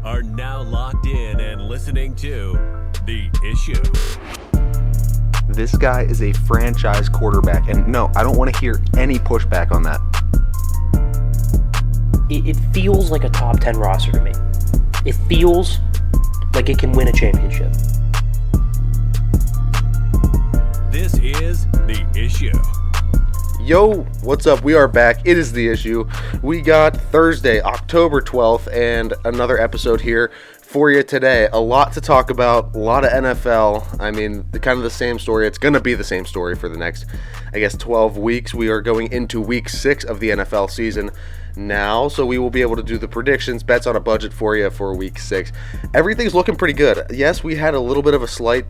are now locked in and listening to The Issue. This guy is a franchise quarterback, and no, I don't want to hear any pushback on that. It feels like a top 10 roster to me. It feels like it can win a championship. This is The Issue. Yo, what's up? We are back. It is The Issue. We got Thursday, October 12th, and another episode here for you today. A lot to talk about, a lot of NFL. I mean, kind of the same story. It's going to be the same story for the next, 12 weeks. We are going into week 6 of the NFL season now, so we will be able to do the predictions, bets on a budget for you for week 6. Everything's looking pretty good. Yes, we had a little bit of a slight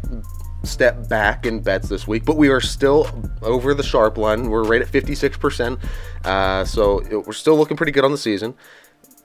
step back in bets this week, but we are still over the sharp line. We're right at 56%, so we're still looking pretty good on the season.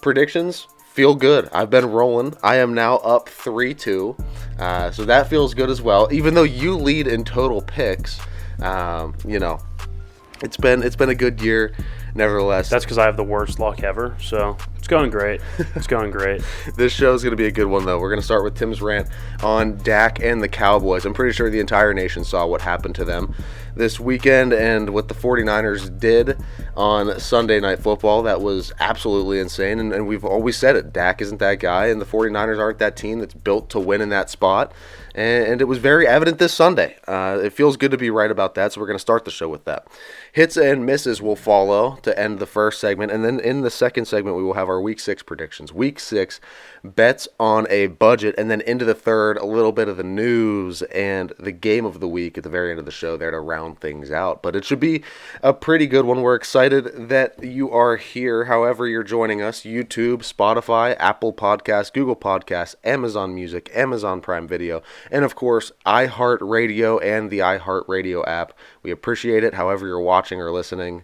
Predictions feel good. I've been rolling. I am now up 3-2, so that feels good as well. Even though you lead in total picks, it's been a good year. Nevertheless, that's because I have the worst luck ever, so it's going great. It's going great. This show is going to be a good one, though. We're going to start with Tim's rant on Dak and the Cowboys. I'm pretty sure the entire nation saw what happened to them this weekend and what the 49ers did on Sunday Night Football. That was absolutely insane, and we've always said it. Dak isn't that guy, and the 49ers aren't that team that's built to win in that spot, and it was very evident this Sunday. It feels good to be right about that, so we're going to start the show with that. Hits and misses will follow to end the first segment, and then in the second segment we will have our Week 6 predictions. Week 6 bets on a budget, and then into the third, a little bit of the news and the game of the week at the very end of the show there to round things out. But it should be a pretty good one. We're excited that you are here, however you're joining us. YouTube, Spotify, Apple Podcasts, Google Podcasts, Amazon Music, Amazon Prime Video, and of course, iHeartRadio and the iHeartRadio app. We appreciate it, however you're watching or listening.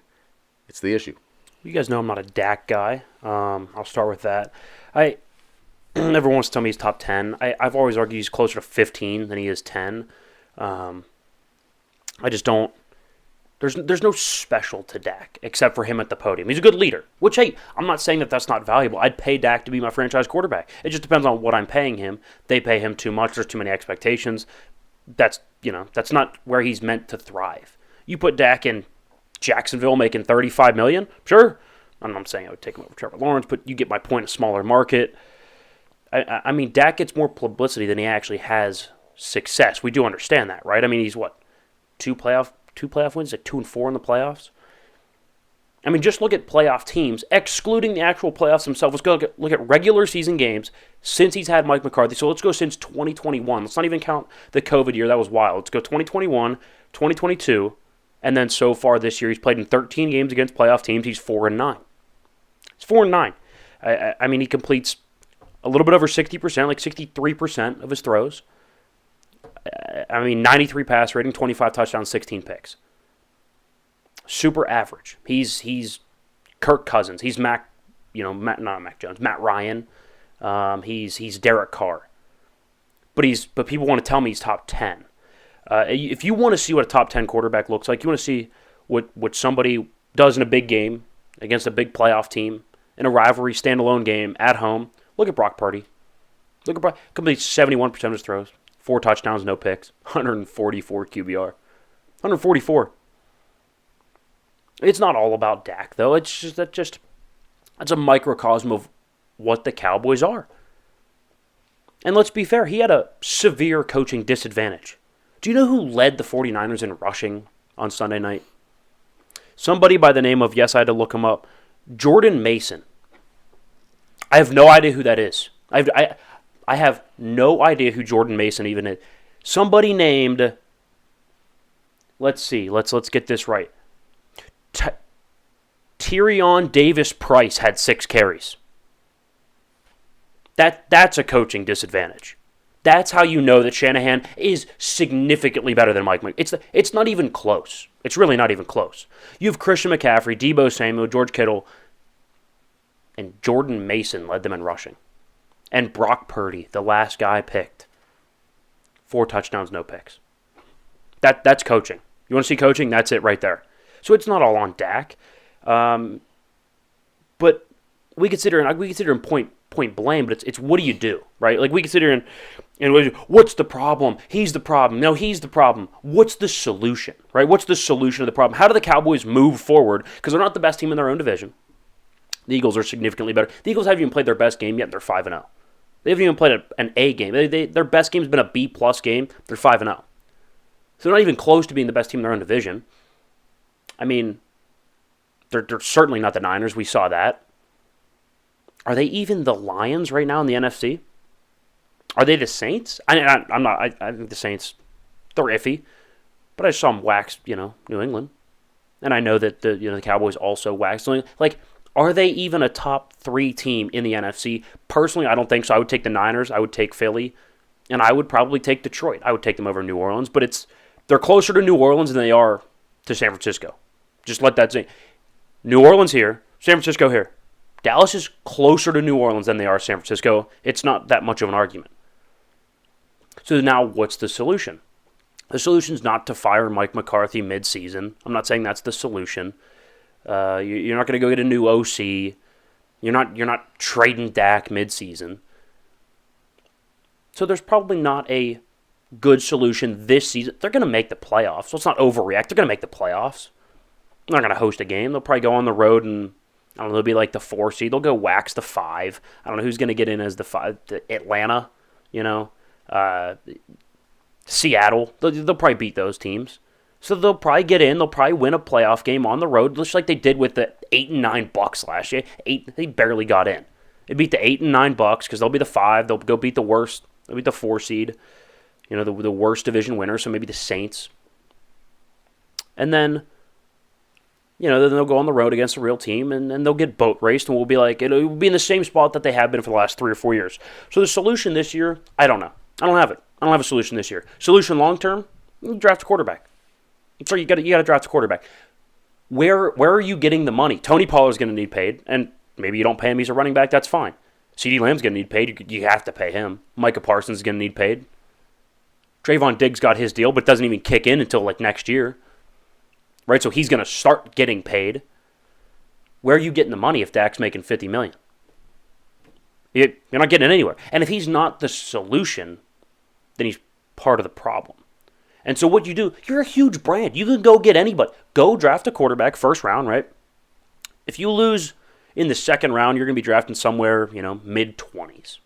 It's The Issue. You guys know I'm not a Dak guy. I'll start with that. Everyone wants to tell me he's top 10. I've always argued he's closer to 15 than he is 10. I just don't. There's no special to Dak except for him at the podium. He's a good leader, which, hey, I'm not saying that that's not valuable. I'd pay Dak to be my franchise quarterback. It just depends on what I'm paying him. They pay him too much. There's too many expectations. That's not where he's meant to thrive. You put Dak in Jacksonville making $35 million, sure. I'm not saying I would take him over Trevor Lawrence, but you get my point, a smaller market. I mean, Dak gets more publicity than he actually has success. We do understand that, right? I mean, he's what? Two playoff wins, like 2-4 in the playoffs. I mean, just look at playoff teams, excluding the actual playoffs themselves. Let's go look at regular season games since he's had Mike McCarthy. So let's go since 2021. Let's not even count the COVID year. That was wild. Let's go 2021, 2022, and then so far this year, he's played in 13 games against playoff teams. He's 4-9. He's 4-9. I mean, he completes a little bit over 60%, like 63% of his throws. I mean, 93 pass rating, 25 touchdowns, 16 picks. Super average. He's Kirk Cousins. He's not Mac Jones, Matt Ryan. He's Derek Carr. But people want to tell me he's top 10. If you want to see what a top 10 quarterback looks like, you want to see what somebody does in a big game against a big playoff team, in a rivalry standalone game at home, look at Brock Purdy. Look at Brock. Completes 71% of his throws. 4 touchdowns, no picks. 144 QBR. 144. It's not all about Dak, though. It's a microcosm of what the Cowboys are. And let's be fair, he had a severe coaching disadvantage. Do you know who led the 49ers in rushing on Sunday night? Somebody by the name of, yes, I had to look him up, Jordan Mason. I have no idea who that is. I have no idea who Jordan Mason even is. Somebody named, let's see, let's get this right. Tyrion Davis Price had 6 carries. That's a coaching disadvantage. That's how you know that Shanahan is significantly better than Mike McCarthy. It's not even close. It's really not even close. You have Christian McCaffrey, Deebo Samuel, George Kittle, and Jordan Mason led them in rushing. And Brock Purdy, the last guy picked, 4 touchdowns, no picks. That's coaching. You want to see coaching? That's it right there. So it's not all on Dak. But we consider him point point blame, but it's what do you do, right? Like we can sit here and what's the problem? He's the problem. No, he's the problem. What's the solution, right? What's the solution to the problem? How do the Cowboys move forward? Because they're not the best team in their own division. The Eagles are significantly better. The Eagles haven't even played their best game yet, and they're 5-0. They haven't even played an A game. Their best game's been a B-plus game. They're 5-0. So they're not even close to being the best team in their own division. I mean, they're certainly not the Niners. We saw that. Are they even the Lions right now in the NFC? Are they the Saints? I'm not. I think the Saints, they're iffy. But I saw them wax, New England. And I know that the Cowboys also waxed. Like, are they even a top 3 team in the NFC? Personally, I don't think so. I would take the Niners. I would take Philly. And I would probably take Detroit. I would take them over New Orleans. But they're closer to New Orleans than they are to San Francisco. Just let that sink. New Orleans here, San Francisco here. Dallas is closer to New Orleans than they are San Francisco. It's not that much of an argument. So now what's the solution? The solution is not to fire Mike McCarthy mid-season. I'm not saying that's the solution. You're not going to go get a new OC. You're not trading Dak mid-season. So there's probably not a good solution this season. They're going to make the playoffs. So let's not overreact. They're going to make the playoffs. They're not going to host a game. They'll probably go on the road and, I don't know, they'll be like the 4 seed. They'll go wax the 5. I don't know who's going to get in as the 5. Atlanta, Seattle. They'll probably beat those teams. So they'll probably get in. They'll probably win a playoff game on the road, just like they did with the 8 and 9 Bucks last year. They barely got in. They beat the 8 and 9 Bucks because they'll be the 5. They'll go beat the worst. They'll beat the 4 seed. The worst division winner. So maybe the Saints. And then, then they'll go on the road against a real team and they'll get boat raced, and we'll be like, it'll be in the same spot that they have been for the last 3 or 4 years. So the solution this year, I don't know. I don't have it. I don't have a solution this year. Solution long term, draft a quarterback. So you got to draft a quarterback. Where are you getting the money? Tony Pollard's going to need paid, and maybe you don't pay him. He's a running back. That's fine. CeeDee Lamb's going to need paid. You have to pay him. Micah Parsons is going to need paid. Trayvon Diggs got his deal, but doesn't even kick in until like next year. Right, so he's going to start getting paid. Where are you getting the money if Dak's making $50 million? You're not getting it anywhere. And if he's not the solution, then he's part of the problem. And so what you do, you're a huge brand. You can go get anybody. Go draft a quarterback first round, right? If you lose in the second round, you're going to be drafting somewhere, mid-20s.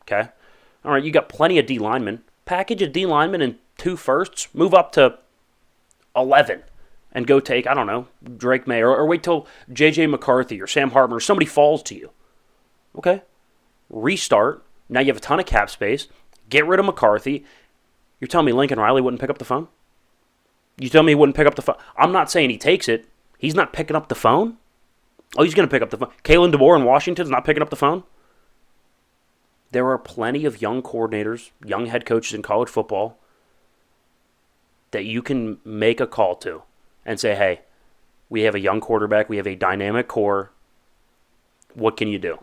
Okay? All right, you got plenty of D linemen. Package a D lineman and 2 firsts. Move up to 11. And go take, I don't know, Drake May, or wait till J.J. McCarthy or Sam Hartman or somebody falls to you. Okay? Restart. Now you have a ton of cap space. Get rid of McCarthy. You're telling me Lincoln Riley wouldn't pick up the phone? You tell me he wouldn't pick up the phone? I'm not saying he takes it. He's not picking up the phone? Oh, he's going to pick up the phone. Kalen DeBoer in Washington's not picking up the phone? There are plenty of young coordinators, young head coaches in college football that you can make a call to and say, hey, we have a young quarterback. We have a dynamic core. What can you do?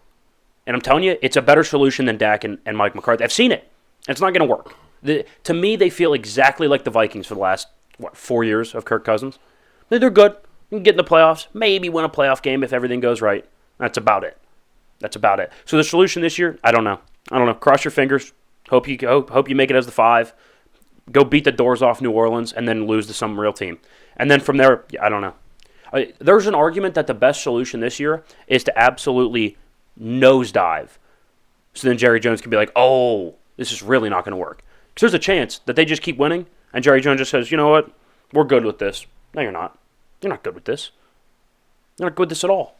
And I'm telling you, it's a better solution than Dak and Mike McCarthy. I've seen it. It's not going to work. To me, they feel exactly like the Vikings for the last, 4 years of Kirk Cousins. They're good. You can get in the playoffs. Maybe win a playoff game if everything goes right. That's about it. So the solution this year, I don't know. Cross your fingers. Hope you make it as the 5. Go beat the doors off New Orleans and then lose to some real team. And then from there, I don't know. There's an argument that the best solution this year is to absolutely nosedive. So then Jerry Jones can be like, oh, this is really not going to work. Because there's a chance that they just keep winning and Jerry Jones just says, you know what, we're good with this. No, you're not. You're not good with this. You're not good with this at all.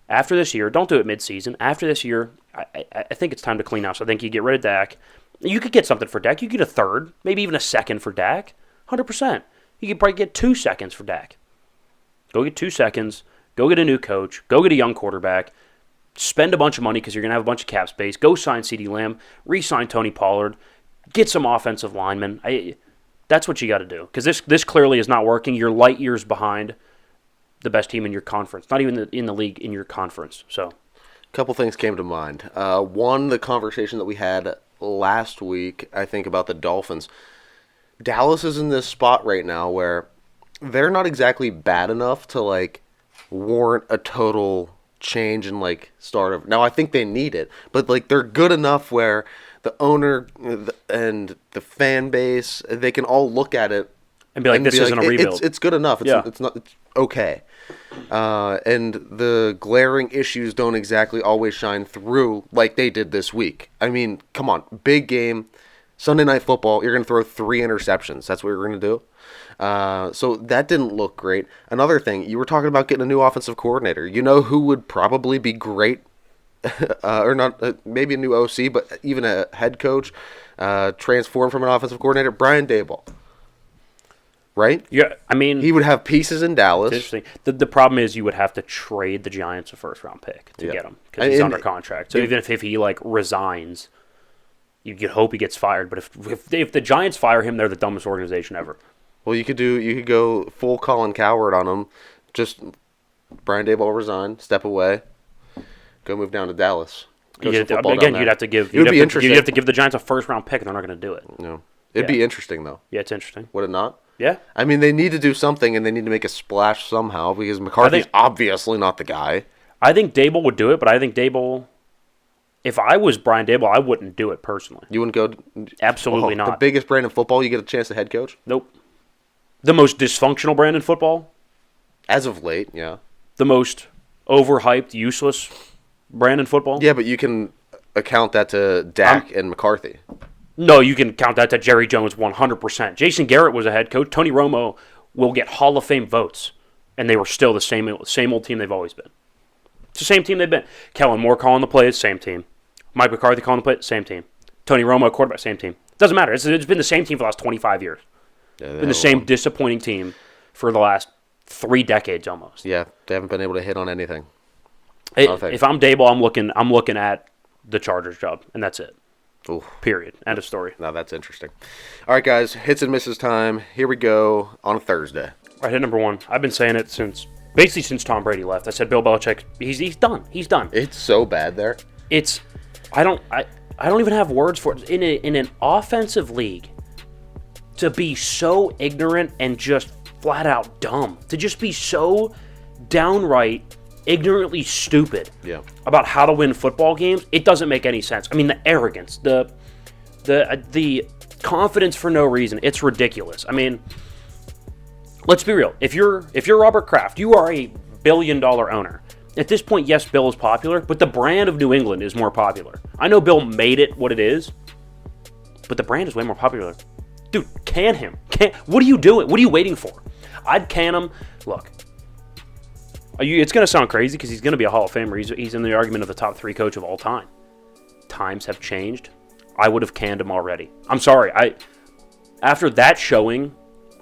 After this year, don't do it mid-season. After this year, I think it's time to clean house. I think you get rid of Dak. You could get something for Dak. You could get a third, maybe even a second for Dak. 100%. You could probably get 2 seconds for Dak. Go get 2 seconds. Go get a new coach. Go get a young quarterback. Spend a bunch of money because you're going to have a bunch of cap space. Go sign CeeDee Lamb. Re-sign Tony Pollard. Get some offensive linemen. That's what you got to do. Because this clearly is not working. You're light years behind the best team in your conference. Not even in the league, in your conference. So, a couple things came to mind. One, the conversation that we had last week, I think, about the Dolphins. Dallas is in this spot right now where they're not exactly bad enough to, warrant a total change and like start over. Now I think they need it, but like they're good enough where the owner and the fan base, they can all look at it and be like, this isn't a rebuild. It's good enough. It's okay. And the glaring issues don't exactly always shine through like they did this week. I mean, come on, big game, Sunday Night Football. You're going to throw 3 interceptions. That's what you're going to do. So that didn't look great. Another thing, you were talking about getting a new offensive coordinator. You know who would probably be great, or not, maybe a new OC, but even a head coach, transformed from an offensive coordinator? Brian Daboll. Right? Yeah, I mean, he would have pieces in Dallas. Interesting. The problem is you would have to trade the Giants a first-round pick to get him because he's under contract. So even if he like resigns, you hope he gets fired. But if the Giants fire him, they're the dumbest organization ever. Well, you could go full Colin Coward on him. Just Brian Daboll resign, step away, go move down to Dallas. You'd have to give. You'd have to give the Giants a first-round pick, and they're not going to do it. No, it'd be interesting though. Yeah, it's interesting. Would it not? Yeah. I mean, they need to do something, and they need to make a splash somehow, because McCarthy's obviously not the guy. I think Daboll would do it, but I think Daboll, if I was Brian Daboll, I wouldn't do it personally. You wouldn't go? Absolutely not. The biggest brand in football, you get a chance to head coach? Nope. The most dysfunctional brand in football? As of late, yeah. The most overhyped, useless brand in football? Yeah, but you can account that to Dak and McCarthy. No, you can count that to Jerry Jones 100%. Jason Garrett was a head coach. Tony Romo will get Hall of Fame votes, and they were still the same old team they've always been. It's the same team they've been. Kellen Moore calling the plays, same team. Mike McCarthy calling the plays, same team. Tony Romo, quarterback, same team. Doesn't matter. It's been the same team for the last 25 years. Yeah, been the same disappointing team for the last 3 decades almost. Yeah, they haven't been able to hit on anything. If I'm Daboll, I'm looking at the Chargers job, and that's it. Ooh. Period. End of story. Now that's interesting. All right, guys, hits and misses time. Here we go on a Thursday. All right, hit number 1. I've been saying it since Tom Brady left. I said Bill Belichick, he's done. He's done. It's so bad there. I don't even have words for it. In an offensive league, to be so ignorant and just flat out dumb, to just be so downright ignorantly stupid about how to win football games, it doesn't make any sense. I mean, the arrogance, the confidence for no reason, it's ridiculous. I mean, let's be real. If you're Robert Kraft, you are a billion-dollar owner. At this point, yes, Bill is popular, but the brand of New England is more popular. I know Bill made it what it is, but the brand is way more popular. Dude, can him. What are you doing? What are you waiting for? I'd can him. Look, it's going to sound crazy because he's going to be a Hall of Famer. He's in the argument of the top 3 coach of all time. Times have changed. I would have canned him already. I'm sorry. After that showing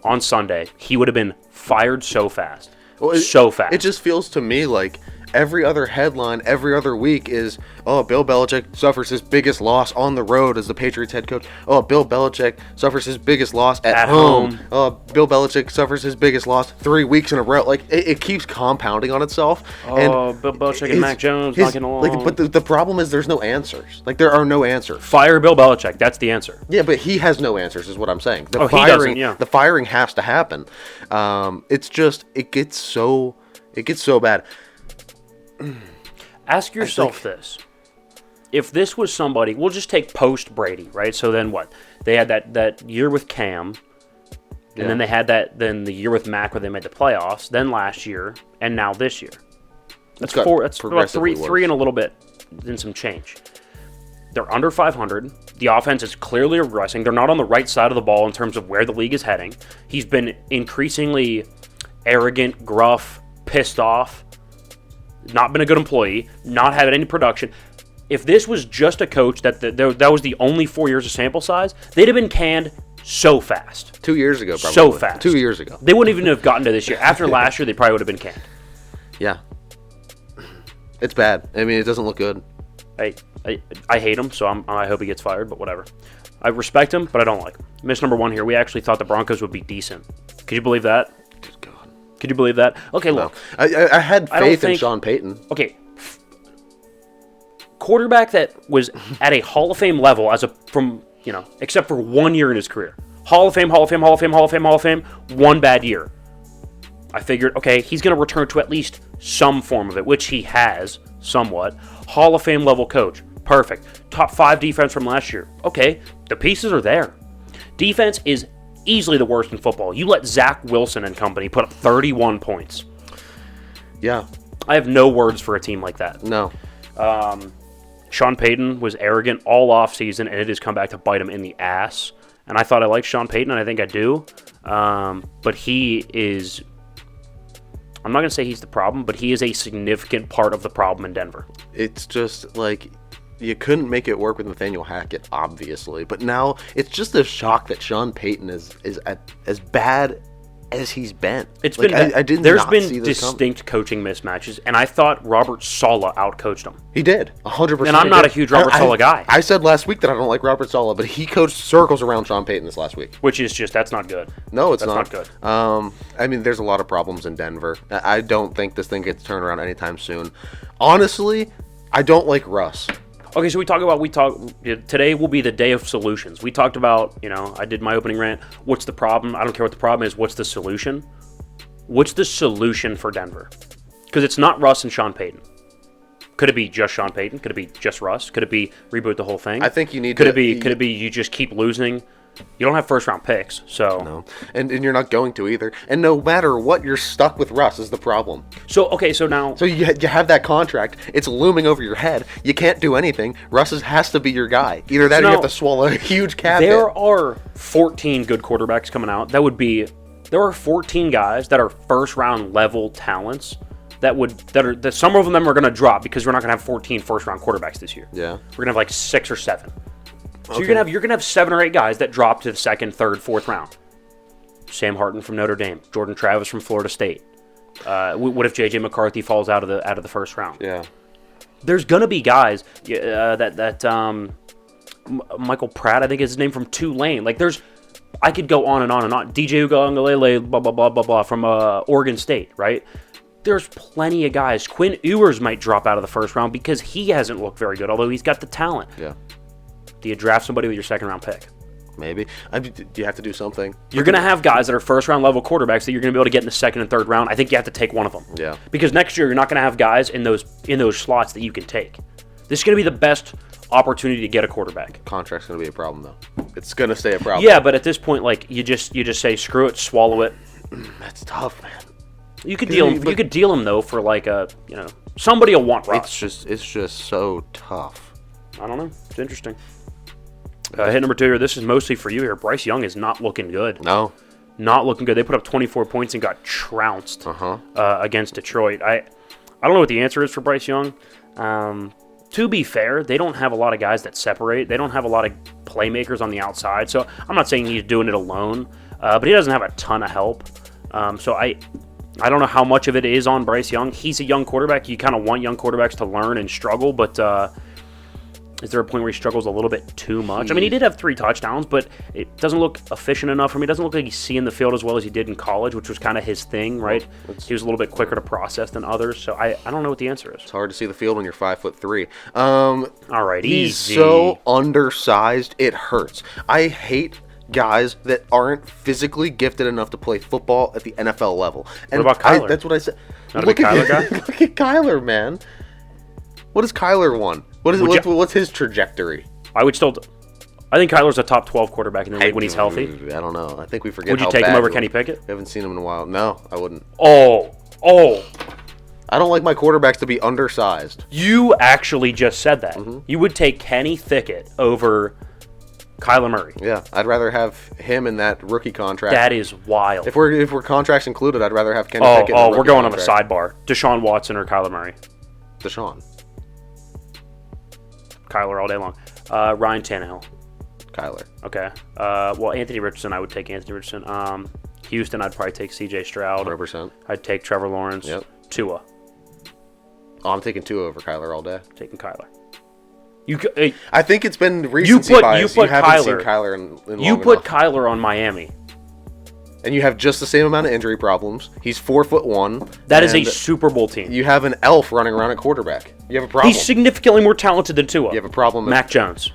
on Sunday, he would have been fired so fast. So fast. It just feels to me like every other headline every other week is, oh, Bill Belichick suffers his biggest loss on the road as the Patriots head coach. Oh, Bill Belichick suffers his biggest loss at home. Oh, Bill Belichick suffers his biggest loss 3 weeks in a row. Like, it keeps compounding on itself. Oh, Bill Belichick and Mac Jones not getting along. Like, but the problem is there's no answers. Like, there are no answers. Fire Bill Belichick. That's the answer. Yeah, but he has no answers is what I'm saying. He doesn't, yeah. The firing has to happen. It's just, it gets so bad. Ask yourself this. If this was somebody, we'll just take post Brady, right? So then what? They had that year with Cam, and then they had then the year with Mac where they made the playoffs, then last year, and now this year. That's 4. That's about three and a little bit, then some change. They're under 500. The offense is clearly regressing. They're not on the right side of the ball in terms of where the league is heading. He's been increasingly arrogant, gruff, pissed off. Not been a good employee, not had any production. If this was just a coach that was the only 4 years of sample size, they'd have been canned so fast. 2 years ago, probably. So fast. 2 years ago. They wouldn't even have gotten to this year. After last year, they probably would have been canned. Yeah. It's bad. I mean, it doesn't look good. I hate him, so I hope he gets fired, but whatever. I respect him, but I don't like him. Miss number 1 here. We actually thought the Broncos would be decent. Could you believe that? Good God. Could you believe that? Okay, look. No. I had faith in Sean Payton. Okay. Quarterback that was at a Hall of Fame level except for 1 year in his career. Hall of Fame, Hall of Fame, Hall of Fame, Hall of Fame, Hall of Fame, 1 bad year. I figured, okay, he's going to return to at least some form of it, which he has somewhat. Hall of Fame level coach. Perfect. Top 5 defense from last year. Okay, the pieces are there. Defense is easily the worst in football. You let Zach Wilson and company put up 31 points. Yeah. I have no words for a team like that. No. Sean Payton was arrogant all offseason, and it has come back to bite him in the ass. And I thought I liked Sean Payton, and I think I do. But he is... I'm not going to say he's the problem, but he is a significant part of the problem in Denver. It's just like... You couldn't make it work with Nathaniel Hackett, obviously. But now it's just a shock that Sean Payton is as bad as he's been. It's like, been. I did There's not been see this distinct coaching mismatches, and I thought Robert Saleh outcoached him. He did, 100%. And I'm not a huge Robert Saleh guy. I said last week that I don't like Robert Saleh, but he coached circles around Sean Payton this last week. Which is just, that's not good. No, it's not good. I mean, there's a lot of problems in Denver. I don't think this thing gets turned around anytime soon. Honestly, I don't like Russ. Okay, so today will be the day of solutions. We talked about, I did my opening rant. What's the problem? I don't care what the problem is. What's the solution? What's the solution for Denver? Because it's not Russ and Sean Payton. Could it be just Sean Payton? Could it be just Russ? Could it be reboot the whole thing? I think you need Could it be you just keep losing? You don't have first round picks, so no, and you're not going to either. And no matter what, you're stuck with Russ is the problem. So now you have that contract. It's looming over your head. You can't do anything. Russ has to be your guy. Either that, or you have to swallow a huge cap. There are 14 good quarterbacks coming out. There are 14 guys that are first round level talents. That some of them are going to drop because we're not going to have 14 first round quarterbacks this year. Yeah, we're going to have like 6 or 7. So okay. you're gonna have 7 or 8 guys that drop to the 2nd, 3rd, 4th round. Sam Hartman from Notre Dame, Jordan Travis from Florida State. What if J.J. McCarthy falls out of the first round? Yeah, there's gonna be guys Michael Pratt, I think is his name, from Tulane. Like I could go on and on and on. DJ Uiagalelei, blah blah blah blah blah from Oregon State, right? There's plenty of guys. Quinn Ewers might drop out of the first round because he hasn't looked very good, although he's got the talent. Yeah. Do you draft somebody with your 2nd round pick? Maybe. You have to do something. You're going to have guys that are first round level quarterbacks that you're going to be able to get in the 2nd and 3rd round. I think you have to take one of them. Yeah. Because next year you're not going to have guys in those slots that you can take. This is going to be the best opportunity to get a quarterback. Contract's going to be a problem though. It's going to stay a problem. Yeah, but at this point, like you just say screw it, swallow it. That's tough, man. You could deal him. You could deal him though for like somebody will want Russ. It's just so tough. I don't know. It's interesting. Hit number 2 here. This is mostly for you here. Bryce Young is not looking good. No. Not looking good. They put up 24 points and got trounced against Detroit. I don't know what the answer is for Bryce Young. To be fair, they don't have a lot of guys that separate. They don't have a lot of playmakers on the outside. So I'm not saying he's doing it alone, but he doesn't have a ton of help. So I don't know how much of it is on Bryce Young. He's a young quarterback. You kind of want young quarterbacks to learn and struggle, but is there a point where he struggles a little bit too much? I mean, he did have 3 touchdowns, but it doesn't look efficient enough for me. It doesn't look like he's seeing the field as well as he did in college, which was kind of his thing, right? He was a little bit quicker to process than others, so I don't know what the answer is. It's hard to see the field when you're 5'3". All right, he's easy. so undersized, it hurts. I hate guys that aren't physically gifted enough to play football at the NFL level. And what about Kyler? That's what I said. Not a big Kyler guy? Look at Kyler, man. What has Kyler won? What's his trajectory? I think Kyler's a top 12 quarterback in the league when he's healthy. I don't know. I think we forget. Would you take him over Kenny Pickett? We haven't seen him in a while. No, I wouldn't. Oh. I don't like my quarterbacks to be undersized. You actually just said that. Mm-hmm. You would take Kenny Pickett over Kyler Murray. Yeah, I'd rather have him in that rookie contract. That is wild. If we're contracts included, I'd rather have Kenny Pickett. We're going on the sidebar. Deshaun Watson or Kyler Murray? Deshaun. Kyler all day long. Ryan Tannehill. Kyler. Okay. Well, Anthony Richardson, I would take Anthony Richardson. Houston, I'd probably take C.J. Stroud. 100%. I'd take Trevor Lawrence. Yep. Tua. Oh, I'm taking Tua over Kyler all day. Taking Kyler. I think it's been recency bias. You haven't seen Kyler in You put Kyler on Miami. And you have just the same amount of injury problems. He's 4'1". That is a Super Bowl team. You have an elf running around at quarterback. You have a problem. He's significantly more talented than Tua. You have a problem. Mac Jones.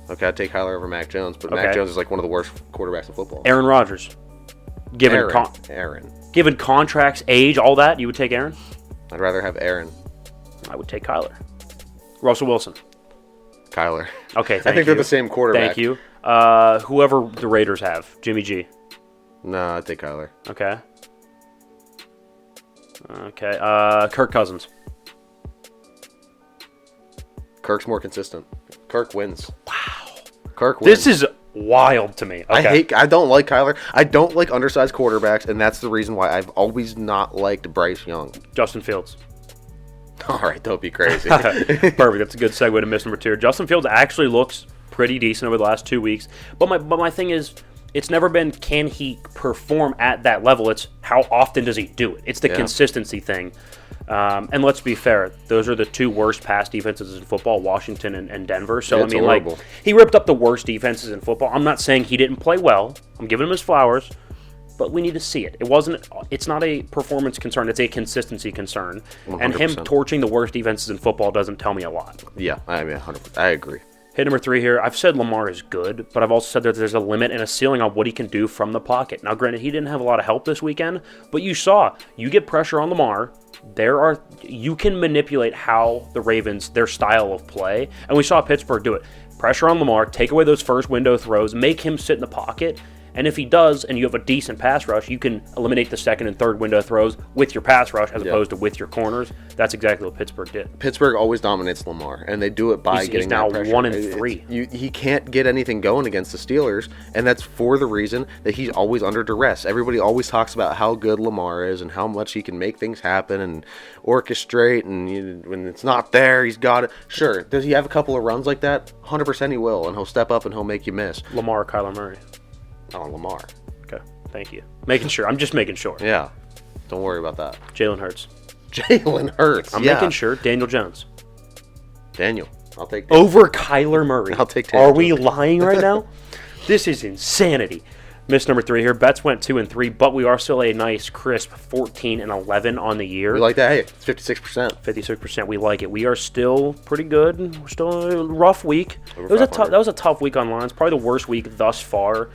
Okay, I'd take Kyler over Mac Jones, but Mac Jones is like one of the worst quarterbacks in football. Aaron Rodgers. Aaron. Given contracts, age, all that, you would take Aaron? I'd rather have Aaron. I would take Kyler. Russell Wilson. Kyler. Okay, I think they're the same quarterback. Thank you. Whoever the Raiders have. Jimmy G. No, I'd take Kyler. Okay. Kirk Cousins. Kirk's more consistent. Kirk wins. Wow. Kirk wins. This is wild to me. Okay. I don't like Kyler. I don't like undersized quarterbacks, and that's the reason why I've always not liked Bryce Young. Justin Fields. All right, don't be crazy. Perfect. That's a good segue to miss number 2. Justin Fields actually looks pretty decent over the last 2 weeks. But my thing is, it's never been can he perform at that level. It's how often does he do it. It's the consistency thing. And let's be fair, those are the 2 worst pass defenses in football, Washington and Denver. So, it's horrible. He ripped up the worst defenses in football. I'm not saying he didn't play well. I'm giving him his flowers. But we need to see it. It's not a performance concern. It's a consistency concern. 100%. And him torching the worst defenses in football doesn't tell me a lot. Yeah, I mean, 100%. I agree. Hit number 3 here. I've said Lamar is good, but I've also said that there's a limit and a ceiling on what he can do from the pocket. Now, granted, he didn't have a lot of help this weekend, but you saw, you get pressure on Lamar, you can manipulate how the Ravens, their style of play, and we saw Pittsburgh do it. Pressure on Lamar, take away those first window throws, make him sit in the pocket, and if he does, and you have a decent pass rush, you can eliminate the second and third window throws with your pass rush as opposed to with your corners. That's exactly what Pittsburgh did. Pittsburgh always dominates Lamar, and they do it by getting that pressure. He's now 1-3. He can't get anything going against the Steelers, and that's for the reason that he's always under duress. Everybody always talks about how good Lamar is and how much he can make things happen and orchestrate, and when it's not there, he's got it. Sure, does he have a couple of runs like that? 100% he will, and he'll step up and he'll make you miss. Lamar or Kyler Murray? Oh, Lamar. Okay, thank you. Making sure. I'm just making sure. Yeah, don't worry about that. Jalen Hurts. Jalen Hurts. I'm making sure. Daniel Jones. Daniel. I'll take Daniel. Over Kyler Murray. I'll take Daniel. Are we lying right now? This is insanity. Miss number 3 here. Bets went 2-3, but we are still a nice, crisp 14-11 on the year. We like that. Hey, it's 56%. 56%. We like it. We are still pretty good. We're still a rough week. That was a tough week on lines. Probably the worst week thus far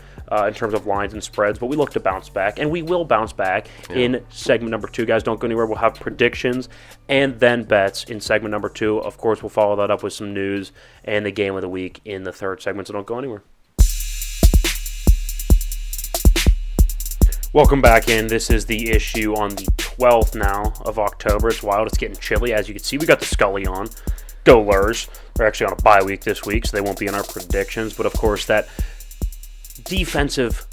in terms of lines and spreads, but we look to bounce back, and we will bounce back in segment number 2. Guys, don't go anywhere. We'll have predictions and then bets in segment number 2. Of course, we'll follow that up with some news and the game of the week in the 3rd segment, so don't go anywhere. Welcome back in. This is the issue on the 12th now of October. It's wild. It's getting chilly. As you can see, we got the Scully on. Go Lurs. They're actually on a bye week this week, so they won't be in our predictions. But, of course, that defensive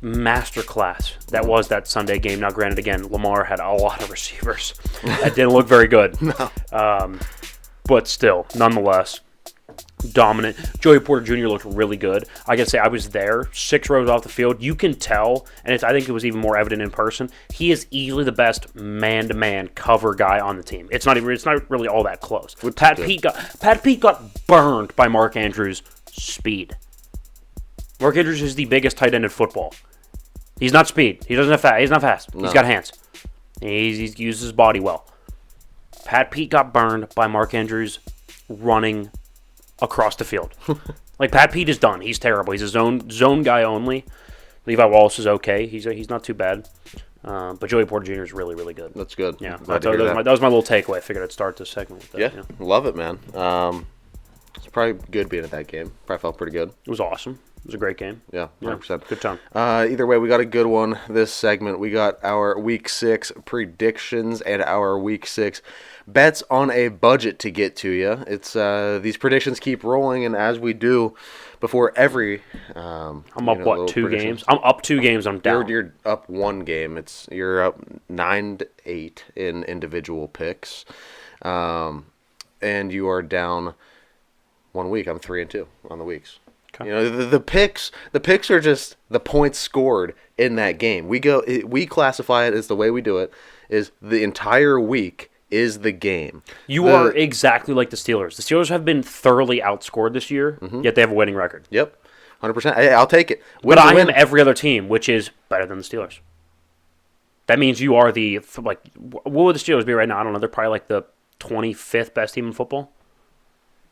masterclass that was that Sunday game. Now, granted, again, Lamar had a lot of receivers. That didn't look very good. No. But still, nonetheless, dominant. Joey Porter Jr. looked really good. I gotta say, I was there, 6 rows off the field. You can tell, and I think it was even more evident in person. He is easily the best man-to-man cover guy on the team. It's not really all that close. Pat Pete got burned by Mark Andrews' speed. Mark Andrews is the biggest tight end in football. He's not speed. He's not fast. No. He's got hands. He uses his body well. Pat Pete got burned by Mark Andrews running across the field. Like, Pat Pete is done. He's terrible. He's a zone guy only. Levi Wallace is okay. He's not too bad. But Joey Porter Jr. is really, really good. That's good. Yeah, that was my little takeaway. I figured I'd start this segment with that. Yeah, love it, man. It's probably good being at that game. Probably felt pretty good. It was awesome. It was a great game. Yeah, 100%. Good time. Either way, we got a good one this segment. We got our Week 6 predictions and our Week 6 bets on a budget to get to you. It's these predictions keep rolling, and as we do before every I'm up, 2 games? I'm up 2 games. I'm down. You're up 1 game. You're up 9-8 in individual picks, and you are down 1 week. I'm 3-2 on the weeks. Okay. You know, the picks are just the points scored in that game. We classify it as the way we do it is the entire week is the game. You are exactly like the Steelers. The Steelers have been thoroughly outscored this year, yet they have a winning record. Yep, 100%. Hey, I'll take it. But I am every other team, which is better than the Steelers. That means you are what would the Steelers be right now? I don't know. They're probably like the 25th best team in football.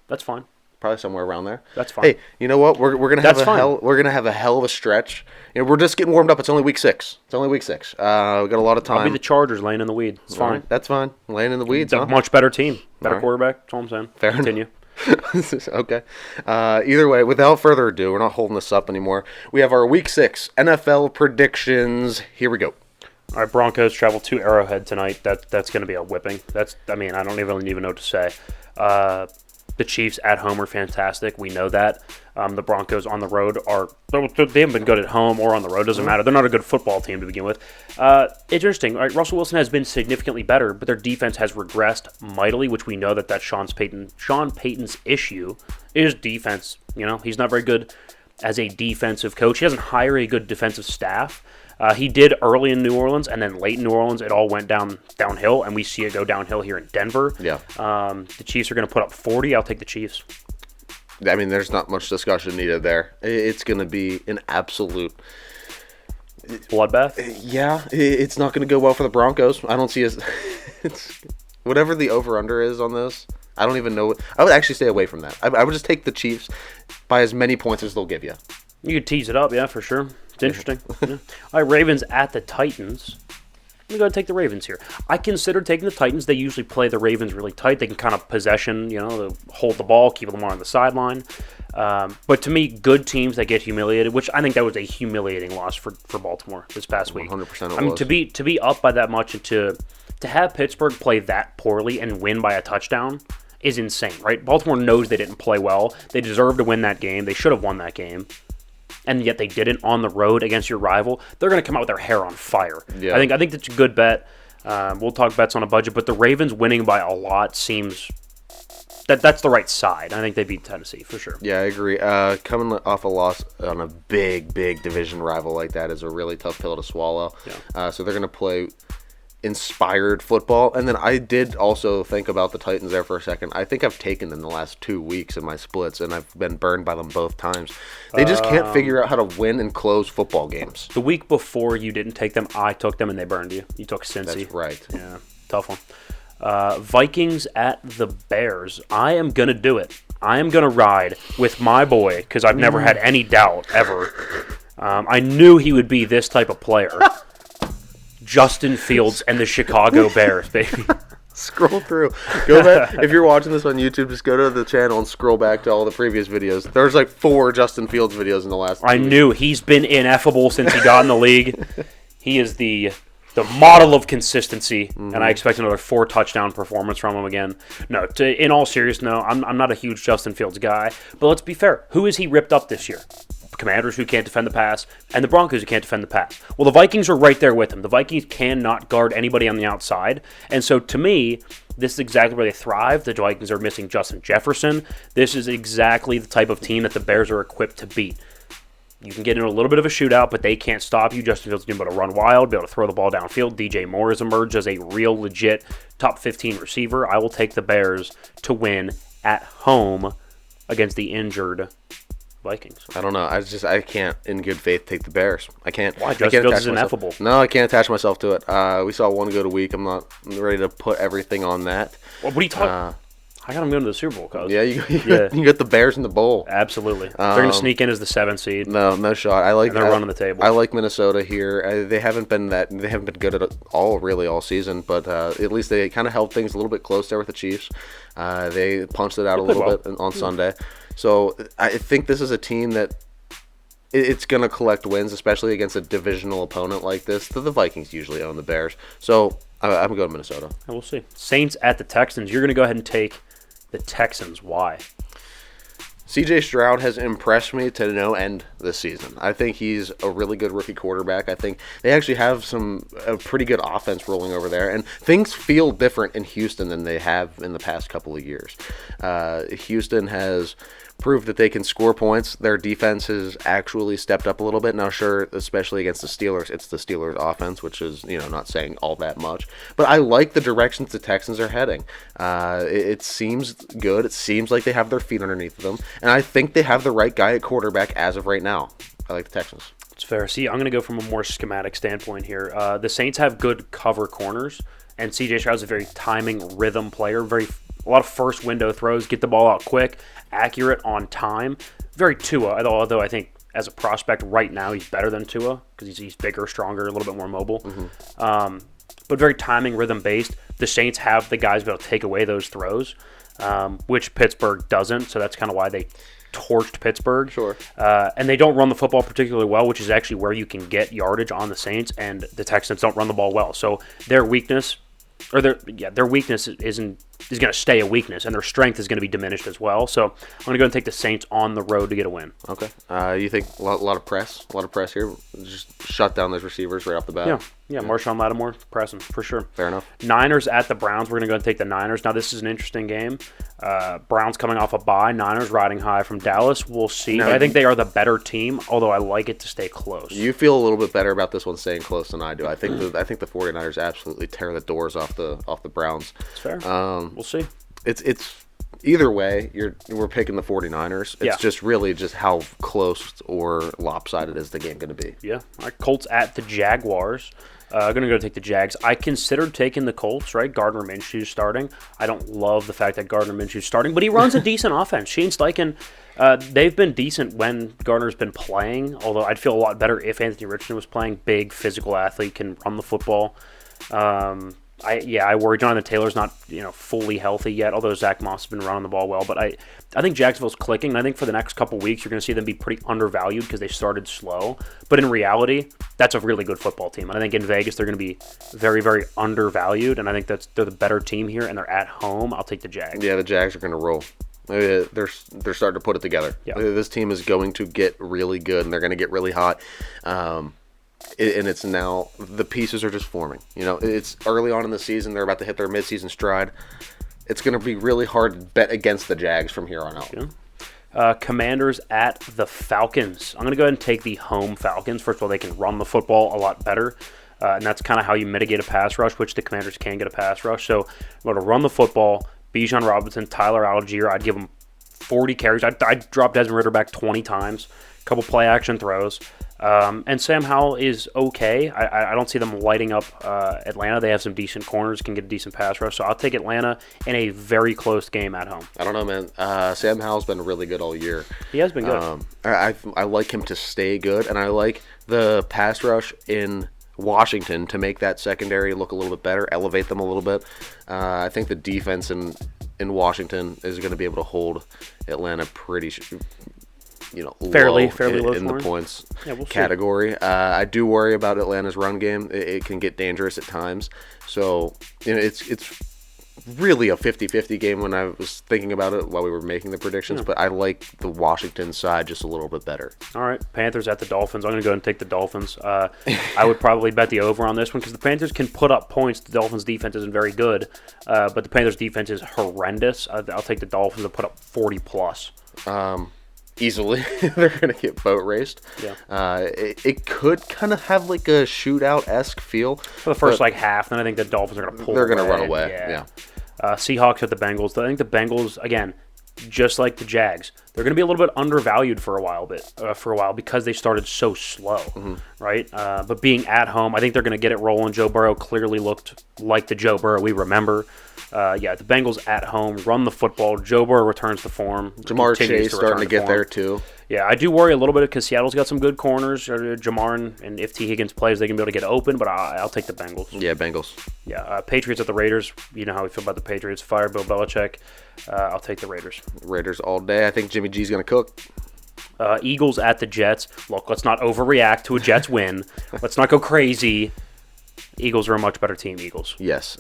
That's fine. probably somewhere around there. That's fine. Hey, you know what? We're gonna have That's fine. we're gonna have a hell of a stretch. We're just getting warmed up. It's only week 6. We got a lot of time. I'll be the Chargers laying in the weed. It's fine. Right, that's fine. Laying in the weeds. It's a much better team, better All right. quarterback. That's all I'm saying. Fair Continue. Okay. Either way, without further ado, we're not holding this up anymore. We have our Week 6 NFL predictions. Here we go. All right, Broncos travel to Arrowhead tonight. That's going to be a whipping. I don't even know what to say. The Chiefs at home are fantastic. We know that. The Broncos on the road they haven't been good at home or on the road. Doesn't matter. They're not a good football team to begin with. Interesting. All right, Russell Wilson has been significantly better, but their defense has regressed mightily, which we know that's Sean Payton's issue is defense. He's not very good as a defensive coach. He doesn't hire a good defensive staff. He did early in New Orleans, and then late in New Orleans, it all went downhill, and we see it go downhill here in Denver. Yeah. The Chiefs are going to put up 40. I'll take the Chiefs. I mean, there's not much discussion needed there. It's going to be an absolute bloodbath. Yeah, it's not going to go well for the Broncos. I don't see it's whatever the over/under is on this. I don't even know. I would actually stay away from that. I would just take the Chiefs by as many points as they'll give you. You could tease it up, yeah, for sure. It's interesting. Yeah. All right, Ravens at the Titans. I'm going to take the Ravens here. I consider taking the Titans. They usually play the Ravens really tight. They can kind of possession, hold the ball, keep them on the sideline. But to me, good teams that get humiliated, which I think that was a humiliating loss for Baltimore this past week. 100% I mean, to be up by that much and to have Pittsburgh play that poorly and win by a touchdown is insane, right? Baltimore knows they didn't play well. They deserve to win that game. They should have won that game. And yet they didn't on the road against your rival. They're going to come out with their hair on fire. Yeah. I think that's a good bet. We'll talk bets on a budget, but the Ravens winning by a lot seems that's the right side. I think they beat Tennessee for sure. Yeah, I agree. Coming off a loss on a big division rival like that is a really tough pill to swallow. Yeah. So they're going to play inspired football. And then I did also think about the Titans there for a second. I think I've taken them the last 2 weeks in my splits, and I've been burned by them both times. They just can't figure out how to win and close football games. The week before you didn't take them, I took them, and they burned you. You took Cincy. That's right. Yeah, tough one. Vikings at the Bears. I am going to do it. I am going to ride with my boy because I've never had any doubt ever. I knew he would be this type of player. Justin Fields and the Chicago Bears, baby. Scroll through. Go back. If you're watching this on YouTube, just go to the channel and scroll back to all the previous videos. There's like 4 Justin Fields videos in the last 2 I weeks. knew he's been ineffable since he got in the league. He is the model of consistency, and I expect another 4 touchdown performance from him again. No, in all seriousness, no, I'm not a huge Justin Fields guy. But let's be fair. Who has he ripped up this year? Commanders who can't defend the pass, and the Broncos who can't defend the pass. Well, the Vikings are right there with him. The Vikings cannot guard anybody on the outside. And so, to me, this is exactly where they thrive. The Vikings are missing Justin Jefferson. This is exactly the type of team that the Bears are equipped to beat. You can get in a little bit of a shootout, but they can't stop you. Justin Fields is going to be able to run wild, be able to throw the ball downfield. DJ Moore has emerged as a real, legit top 15 receiver. I will take the Bears to win at home against the injured Vikings. I don't know. I can't, in good faith, take the Bears. I can't. Why? Justin Fields is ineffable. No, I can't attach myself to it. We saw one good a week. I'm not ready to put everything on that. Well, what are you talking? I got them going to the Super Bowl, cuz. Yeah, you got the Bears in the bowl. Absolutely. They're going to sneak in as the 7th seed. No shot. And they're running the table. I like Minnesota here. They haven't been good at all really all season, but at least they kind of held things a little bit close there with the Chiefs. They punched it out a little bit on Sunday. So I think this is a team that it's going to collect wins, especially against a divisional opponent like this. The Vikings usually own the Bears. So I'm going to go to Minnesota. And we'll see. Saints at the Texans. You're going to go ahead and take the Texans. Why? C.J. Stroud has impressed me to no end this season. I think he's a really good rookie quarterback. I think they actually have a pretty good offense rolling over there, and things feel different in Houston than they have in the past couple of years. Houston has proved that they can score points. Their defense has actually stepped up a little bit. Now, sure, especially against the Steelers, it's the Steelers' offense, which is not saying all that much. But I like the directions the Texans are heading. It seems good. It seems like they have their feet underneath them, and I think they have the right guy at quarterback as of right now. I like the Texans. It's fair. See, I'm going to go from a more schematic standpoint here. The Saints have good cover corners, and C.J. Stroud's a very timing rhythm player, very A lot of first window throws, get the ball out quick, accurate, on time. Very Tua, although I think as a prospect right now he's better than Tua because he's bigger, stronger, a little bit more mobile. But very timing, rhythm-based. The Saints have the guys to be able to take away those throws, which Pittsburgh doesn't, so that's kind of why they torched Pittsburgh. Sure. And they don't run the football particularly well, which is actually where you can get yardage on the Saints, and the Texans don't run the ball well. So their weakness, their weakness is going to stay a weakness, and their strength is going to be diminished as well. So I'm going to go and take the Saints on the road to get a win. Okay. You think a lot of press here? Just shut down those receivers right off the bat? Yeah, Marshawn Lattimore, pressing, for sure. Fair enough. Niners at the Browns. We're going to go and take the Niners. Now, this is an interesting game. Browns coming off a bye. Niners riding high from Dallas. We'll see. Now, but I think they are the better team, although I like it to stay close. You feel a little bit better about this one staying close than I do. I think the 49ers absolutely tear the doors off the Browns. It's fair. We'll see. It's either way, we're picking the 49ers. It's just really just how close or lopsided is the game going to be. Yeah. All right, Colts at the Jaguars. I'm going to go take the Jags. I considered taking the Colts, right? Gardner Minshew's starting. I don't love the fact that Gardner Minshew's starting, but he runs a decent offense. Shane Steichen, they've been decent when Gardner's been playing, although I'd feel a lot better if Anthony Richardson was playing. Big, physical athlete, can run the football. I worry Jonathan Taylor's not fully healthy yet, although Zach Moss has been running the ball well. But I think Jacksonville's clicking, and I think for the next couple weeks you're going to see them be pretty undervalued because they started slow. But in reality, that's a really good football team. And I think in Vegas they're going to be very, very undervalued, and I think they're the better team here, and they're at home. I'll take the Jags. Yeah, the Jags are going to roll. They're starting to put it together. Yeah. This team is going to get really good, and they're going to get really hot. And it's now the pieces are just forming. It's early on in the season. They're about to hit their midseason stride. It's going to be really hard to bet against the Jags from here on out. Yeah. Commanders at the Falcons. I'm going to go ahead and take the home Falcons. First of all, they can run the football a lot better, and that's kind of how you mitigate a pass rush, which the Commanders can get a pass rush. So I'm going to run the football. Bijan Robinson, Tyler Algier, I'd give them 40 carries. I'd drop Desmond Ridder back 20 times, a couple play action throws. And Sam Howell is okay. I don't see them lighting up Atlanta. They have some decent corners, can get a decent pass rush. So I'll take Atlanta in a very close game at home. I don't know, man. Sam Howell's been really good all year. He has been good. I like him to stay good, and I like the pass rush in Washington to make that secondary look a little bit better, elevate them a little bit. I think the defense in Washington is going to be able to hold Atlanta pretty fairly low in the points category. I do worry about Atlanta's run game. It can get dangerous at times. So it's really a 50-50 game when I was thinking about it while we were making the predictions, but I like the Washington side just a little bit better. All right, Panthers at the Dolphins. I'm going to go ahead and take the Dolphins. I would probably bet the over on this one because the Panthers can put up points. The Dolphins' defense isn't very good, but the Panthers' defense is horrendous. I'll take the Dolphins to put up 40-plus. Easily. They're going to get boat raced. Yeah. It could kind of have like a shootout-esque feel. For the first half, then I think the Dolphins are going to pull They're going to away. run away, yeah. Seahawks at the Bengals. I think the Bengals, again, just like the Jags, they're going to be a little bit undervalued for a while because they started so slow, right? But being at home, I think they're going to get it rolling. Joe Burrow clearly looked like the Joe Burrow we remember. The Bengals at home, run the football. Joe Burrow returns to form. Jamar Chase starting to get there too. Yeah, I do worry a little bit because Seattle's got some good corners. Jamar and if T. Higgins plays, they can be able to get open, but I'll take the Bengals. Yeah, Bengals. Yeah, Patriots at the Raiders. You know how we feel about the Patriots. Fire Bill Belichick. I'll take the Raiders. Raiders all day. I think Jimmy G's going to cook. Eagles at the Jets. Look, let's not overreact to a Jets win. Let's not go crazy. Eagles are a much better team. Eagles. Yes.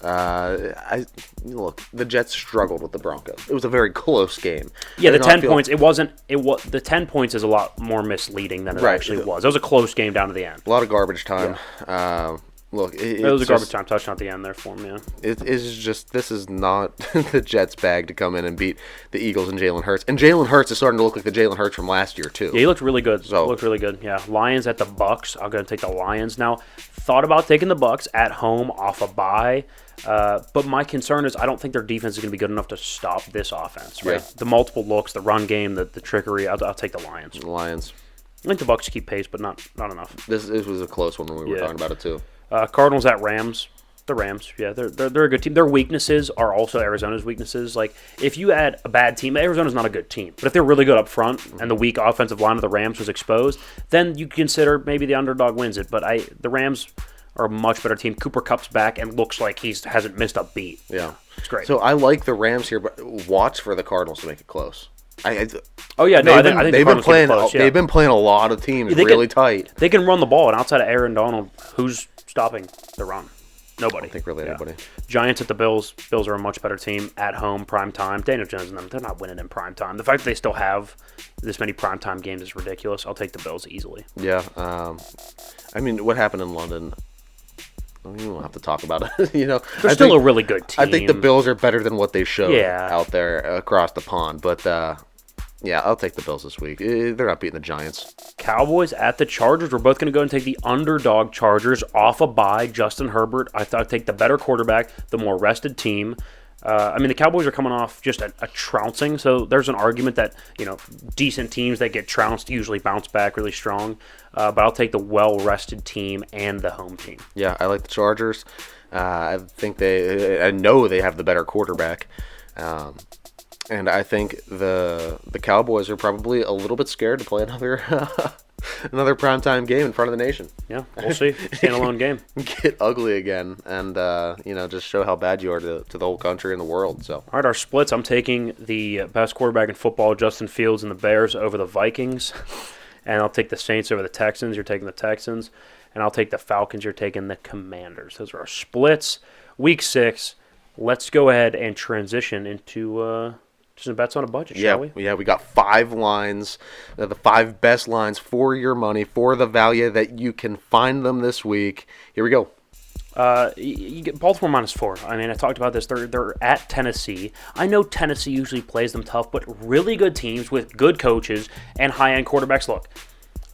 Look, the Jets struggled with the Broncos. It was a very close game. Yeah, the 10 points. It wasn't. The 10 points is a lot more misleading than it actually was. It was a close game down to the end. A lot of garbage time. Yeah. Look, it was a garbage time touchdown at the end there for me. Yeah. This is not the Jets' bag to come in and beat the Eagles and Jalen Hurts. And Jalen Hurts is starting to look like the Jalen Hurts from last year too. Yeah, he looked really good. Yeah. Lions at the Bucks. I'll go and take the Lions now. Thought about taking the Bucks at home off a bye, but my concern is I don't think their defense is going to be good enough to stop this offense. Right? Yeah. The multiple looks, the run game, the trickery. I'll take the Lions. The Lions. I think the Bucks keep pace, but not enough. This was a close one when we were talking about it too. Cardinals at Rams. The Rams, yeah, they're a good team. Their weaknesses are also Arizona's weaknesses. Like, if you add a bad team, Arizona's not a good team. But if they're really good up front and the weak offensive line of the Rams was exposed, then you consider maybe the underdog wins it. But the Rams are a much better team. Cooper Kupp's back and looks like he hasn't missed a beat. Yeah. It's great. So I like the Rams here, but watch for the Cardinals to make it close. Oh yeah, no, I think they've been playing. close, yeah. They've been playing a lot of teams really tight. They can run the ball, and outside of Aaron Donald, who's stopping the run? Nobody. I don't think really anybody. Giants at the Bills. Bills are a much better team at home, prime time. Daniel Jones and them, they're not winning in prime time. The fact that they still have this many prime time games is ridiculous. I'll take the Bills easily. Yeah. I mean, what happened in London? I don't even have to talk about it. They're still a really good team. I think the Bills are better than what they showed Yeah. out there across the pond. But yeah, I'll take the Bills this week. They're not beating the Giants. Cowboys at the Chargers. We're both going to go and take the underdog Chargers off a bye. Justin Herbert. I thought I'd take the better quarterback, the more rested team. The Cowboys are coming off just a trouncing, so there's an argument that, decent teams that get trounced usually bounce back really strong. But I'll take the well-rested team and the home team. Yeah, I like the Chargers. I know they have the better quarterback. And I think the Cowboys are probably a little bit scared to play another primetime game in front of the nation. Yeah, we'll see. Standalone game. Get ugly again and, just show how bad you are to the whole country and the world. So. All right, our splits. I'm taking the best quarterback in football, Justin Fields, and the Bears over the Vikings. And I'll take the Saints over the Texans. You're taking the Texans. And I'll take the Falcons. You're taking the Commanders. Those are our splits. Week 6. Let's go ahead and transition into some bets on a budget, shall we? Yeah, we got 5 lines, the 5 best lines for your money, for the value that you can find them this week. Here we go. You get Baltimore -4. I mean, I talked about this. They're at Tennessee. I know Tennessee usually plays them tough, but really good teams with good coaches and high-end quarterbacks. Look,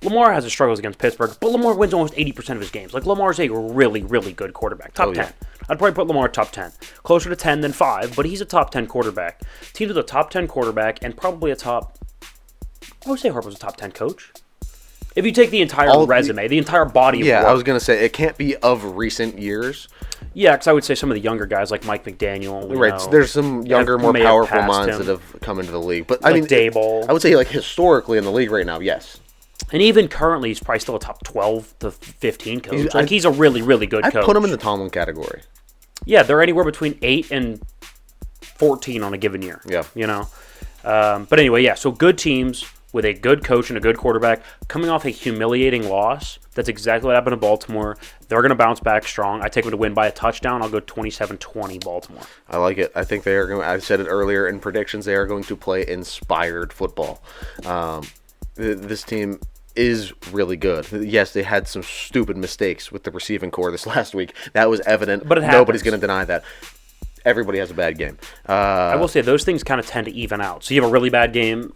Lamar has his struggles against Pittsburgh, but Lamar wins almost 80% of his games. Like, Lamar's a really, really good quarterback. Top 10. I'd probably put Lamar top 10. Closer to 10 than 5, but he's a top 10 quarterback. Teams with a top 10 quarterback and probably I would say Harbaugh was a top 10 coach. If you take the entire resume, the entire body of work. Yeah, I was going to say, it can't be of recent years. Yeah, because I would say some of the younger guys like Mike McDaniel. Right, there's some younger, more powerful minds that have come into the league. But I mean, Daboll. I would say, historically in the league right now, yes. And even currently, he's probably still a top 12 to 15 coach. He's a really, really good coach. I'd put him in the Tomlin category. Yeah, they're anywhere between 8 and 14 on a given year. Yeah. But anyway, yeah, so good teams with a good coach and a good quarterback coming off a humiliating loss. That's exactly what happened to Baltimore. They're going to bounce back strong. I take them to win by a touchdown. I'll go 27-20 Baltimore. I like it. I think they are going. I said it earlier in predictions. They are going to play inspired football. This team is really good. Yes, they had some stupid mistakes with the receiving core this last week. That was evident. But nobody's going to deny that. Everybody has a bad game. I will say those things kind of tend to even out. So you have a really bad game.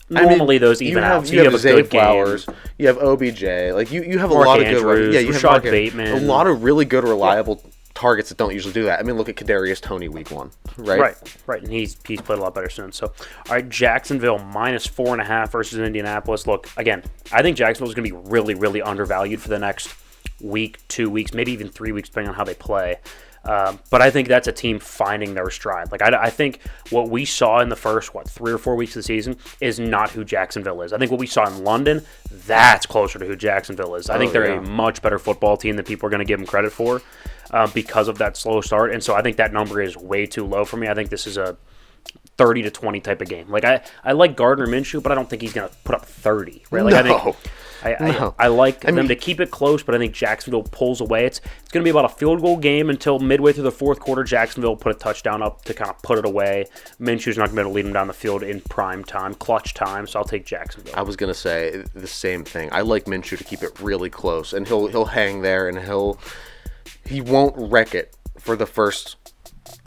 Normally those even out. So you have a Zay good Flowers. game. You have OBJ. Like you have Mark a lot Andrews, of good. Yeah, you have Rashad Bateman. A lot of really good, reliable targets that don't usually do that. I mean, look at Kadarius Toney week 1, right? Right, and he's played a lot better soon. So, all right, Jacksonville -4.5 versus Indianapolis. Look, again, I think Jacksonville's going to be really, really undervalued for the next week, 2 weeks, maybe even 3 weeks, depending on how they play. But I think that's a team finding their stride. Like I think what we saw in the first 3 or 4 weeks of the season is not who Jacksonville is. I think what we saw in London, that's closer to who Jacksonville is. I think they're a much better football team than people are going to give them credit for because of that slow start. And so I think that number is way too low for me. I think this is a 30-20 type of game. Like I like Gardner Minshew, but I don't think he's going to put up 30. Right? Like no. I like them to keep it close, but I think Jacksonville pulls away. It's going to be about a field goal game until midway through the fourth quarter. Jacksonville put a touchdown up to kind of put it away. Minshew's not going to be able to lead them down the field in prime time, clutch time, so I'll take Jacksonville. I was going to say the same thing. I like Minshew to keep it really close, and he'll hang there, and he won't wreck it for the first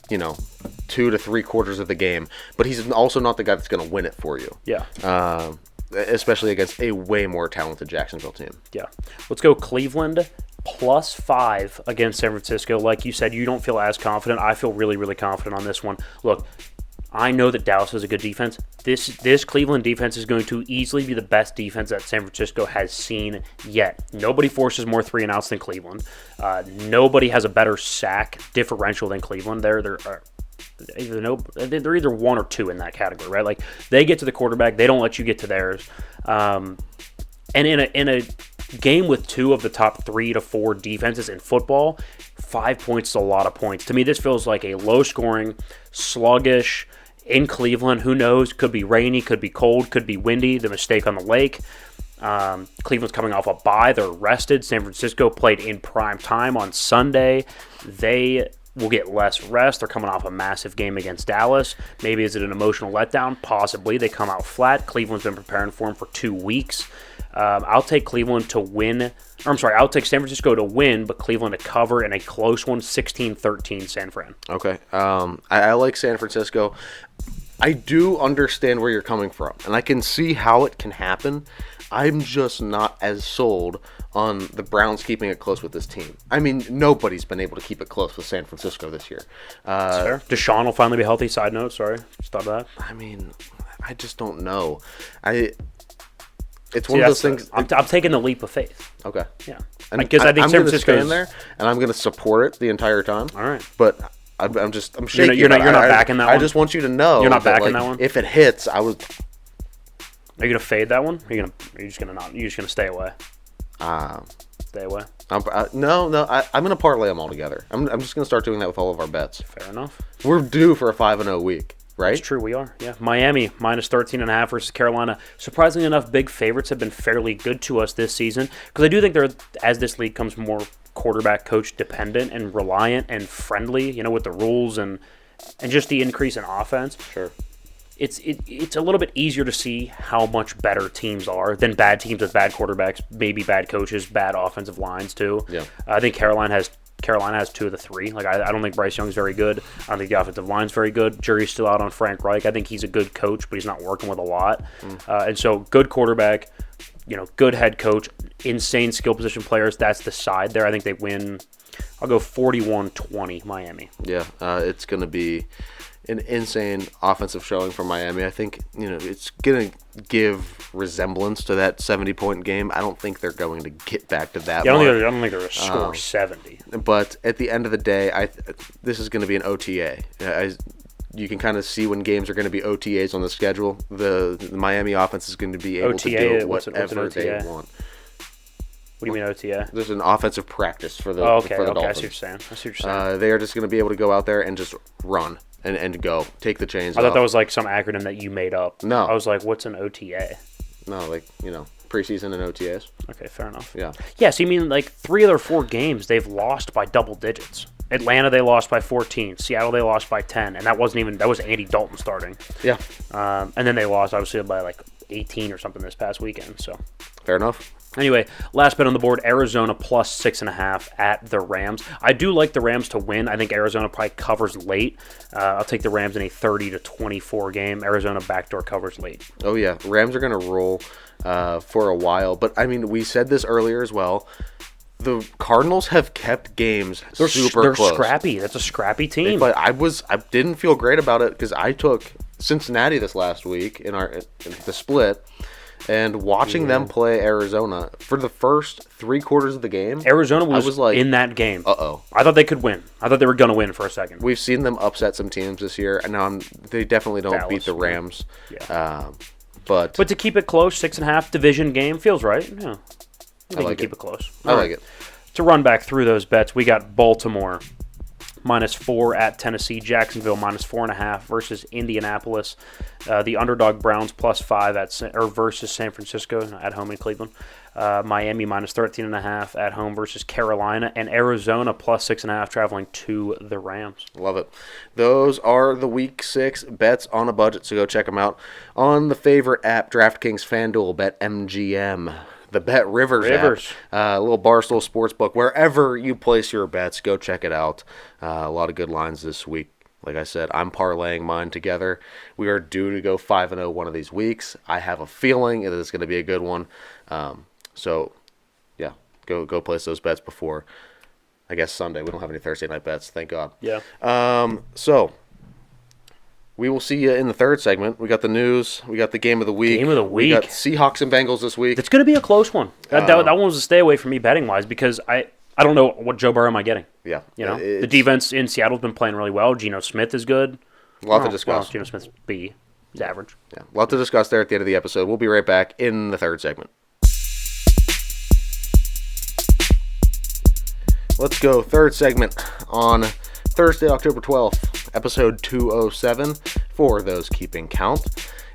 2 to 3 quarters of the game, but he's also not the guy that's going to win it for you. Yeah. Especially against a way more talented Jacksonville team. Yeah. Let's go Cleveland +5 against San Francisco. Like you said, you don't feel as confident. I feel really, really confident on this one. Look, I know that Dallas has a good defense. This Cleveland defense is going to easily be the best defense that San Francisco has seen yet. Nobody forces more 3-and-outs than Cleveland. Nobody has a better sack differential than Cleveland. They're either 1 or 2 in that category, right? Like, they get to the quarterback, they don't let you get to theirs. And in a game with 2 of the top 3 to 4 defenses in football, 5 points is a lot of points. To me, this feels like a low-scoring, sluggish, in Cleveland, who knows? Could be rainy, could be cold, could be windy. The mistake on the lake. Cleveland's coming off a bye. They're rested. San Francisco played in prime time on Sunday. They will get less rest. They're coming off a massive game against Dallas. Maybe is it an emotional letdown? Possibly. They come out flat. Cleveland's been preparing for them for 2 weeks. I'll take Cleveland to win. I'll take San Francisco to win, but Cleveland to cover in a close one, 16-13 San Fran. Okay. I like San Francisco. I do understand where you're coming from, and I can see how it can happen. I'm just not as sold on the Browns keeping it close with this team. I mean, nobody's been able to keep it close with San Francisco this year. That's fair. Deshaun will finally be healthy. Side note, sorry. Just thought of that. I mean, I just don't know. It's one of those things. I'm taking the leap of faith. Okay. Yeah. Because I think I'm San going to Francisco stand there, and I'm going to support it the entire time. All right. But I'm shaking. You're not backing that one? I just want you to know. You're not backing that one? If it hits, I was. Are you going to fade that one? Or are you just going to not? You're just going to stay away? Stay away? No. I'm going to parlay them all together. I'm just going to start doing that with all of our bets. Fair enough. We're due for a 5-0 week. Right? It's true, we are. Yeah, Miami minus 13.5 versus Carolina. Surprisingly enough, big favorites have been fairly good to us this season because I do think as this league comes more quarterback coach dependent and reliant and friendly, with the rules and just the increase in offense. Sure. It's a little bit easier to see how much better teams are than bad teams with bad quarterbacks, maybe bad coaches, bad offensive lines too. Yeah. I think Carolina has 2 of the 3. Like I don't think Bryce Young's very good. I don't think the offensive line's very good. Jury's still out on Frank Reich. I think he's a good coach, but he's not working with a lot. And so good quarterback, good head coach, insane skill position players. That's the side there. I think they win. I'll go 41-20 Miami. Yeah, it's going to be an insane offensive showing from Miami. I think, it's going to give resemblance to that 70-point game. I don't think they're going to get back to that. Yeah, I don't think they're going to score 70. But at the end of the day, this is going to be an OTA. You can kind of see when games are going to be OTAs on the schedule. The Miami offense is going to be able to do whatever they want. What do you mean OTA? There's an offensive practice for the Dolphins. I see what you're saying. They are just going to be able to go out there and just run. And go. Take the chains off. I thought that was like some acronym that you made up. No. I was like, what's an OTA? No, preseason and OTAs. Okay, fair enough. Yeah. Yeah, so you mean like 3 of their 4 games they've lost by double digits. Atlanta, they lost by 14. Seattle, they lost by 10. And that was Andy Dalton starting. Yeah. And then they lost, obviously, by like 18 or something this past weekend. So fair enough. Anyway, last bet on the board, Arizona plus 6.5 at the Rams. I do like the Rams to win. I think Arizona probably covers late. I'll take the Rams in a 30-24 game. Arizona backdoor covers late. Oh, yeah. Rams are going to roll for a while. But, I mean, we said this earlier as well. The Cardinals have kept games super close. They're scrappy. That's a scrappy team. But I didn't feel great about it because I took Cincinnati this last week in the split. And watching them play Arizona for the first 3 quarters of the game, Arizona was like, in that game. Uh-oh. I thought they could win. I thought they were going to win for a second. We've seen them upset some teams this year, and now they definitely don't Dallas, beat the Rams. Yeah. But to keep it close, 6.5 division game feels right. Yeah, I like keep it close. I like it. To run back through those bets, we got Baltimore -4 at Tennessee, Jacksonville -4.5 versus Indianapolis, the underdog Browns +5 versus San Francisco at home in Cleveland, Miami -13.5 at home versus Carolina, and Arizona +6.5 traveling to the Rams. Love it. Those are the Week 6 bets on a budget, so go check them out on the favorite app, DraftKings, FanDuel, BetMGM. The Bet Rivers app, a little Barstool Sportsbook. Wherever you place your bets, go check it out. A lot of good lines this week. Like I said, I'm parlaying mine together. We are due to go 5-0 one of these weeks. I have a feeling it is going to be a good one. So, yeah, go place those bets before, I guess, Sunday. We don't have any Thursday night bets, thank God. Yeah. So, We will see you in the third segment. We got the news. We got the game of the week. Game of the We got week. Seahawks and Bengals this week. It's going to be a close one. That one was a stay away from me betting-wise because I don't know what Joe Burrow am I getting. Yeah. The defense in Seattle's been playing really well. Geno Smith is good. A lot to discuss. Well, Geno Smith's B. He's average. Yeah, a lot to discuss there at the end of the episode. We'll be right back in the third segment. Let's go. Third segment on Thursday, October 12th, episode 207, for those keeping count.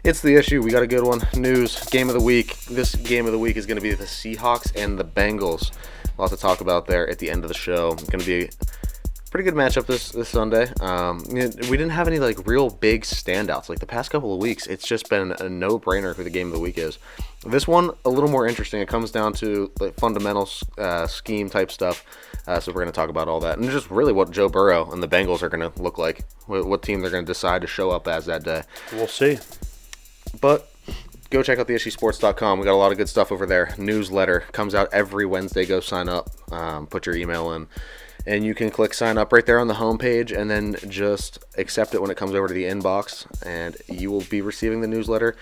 It's the issue. We got a good one. News, game of the week. This game of the week is going to be the Seahawks and the Bengals. A lot to talk about there at the end of the show. It's going to be a pretty good matchup this Sunday. We didn't have any real big standouts. The past couple of weeks, it's just been a no-brainer who the game of the week is. This one, a little more interesting. It comes down to fundamental scheme type stuff. So we're going to talk about all that. And just really what Joe Burrow and the Bengals are going to look like. What team they're going to decide to show up as that day. We'll see. But go check out theissuesports.com. We got a lot of good stuff over there. Newsletter comes out every Wednesday. Go sign up. Put your email in. And you can click sign up right there on the homepage and then just accept it when it comes over to the inbox. And you will be receiving the newsletter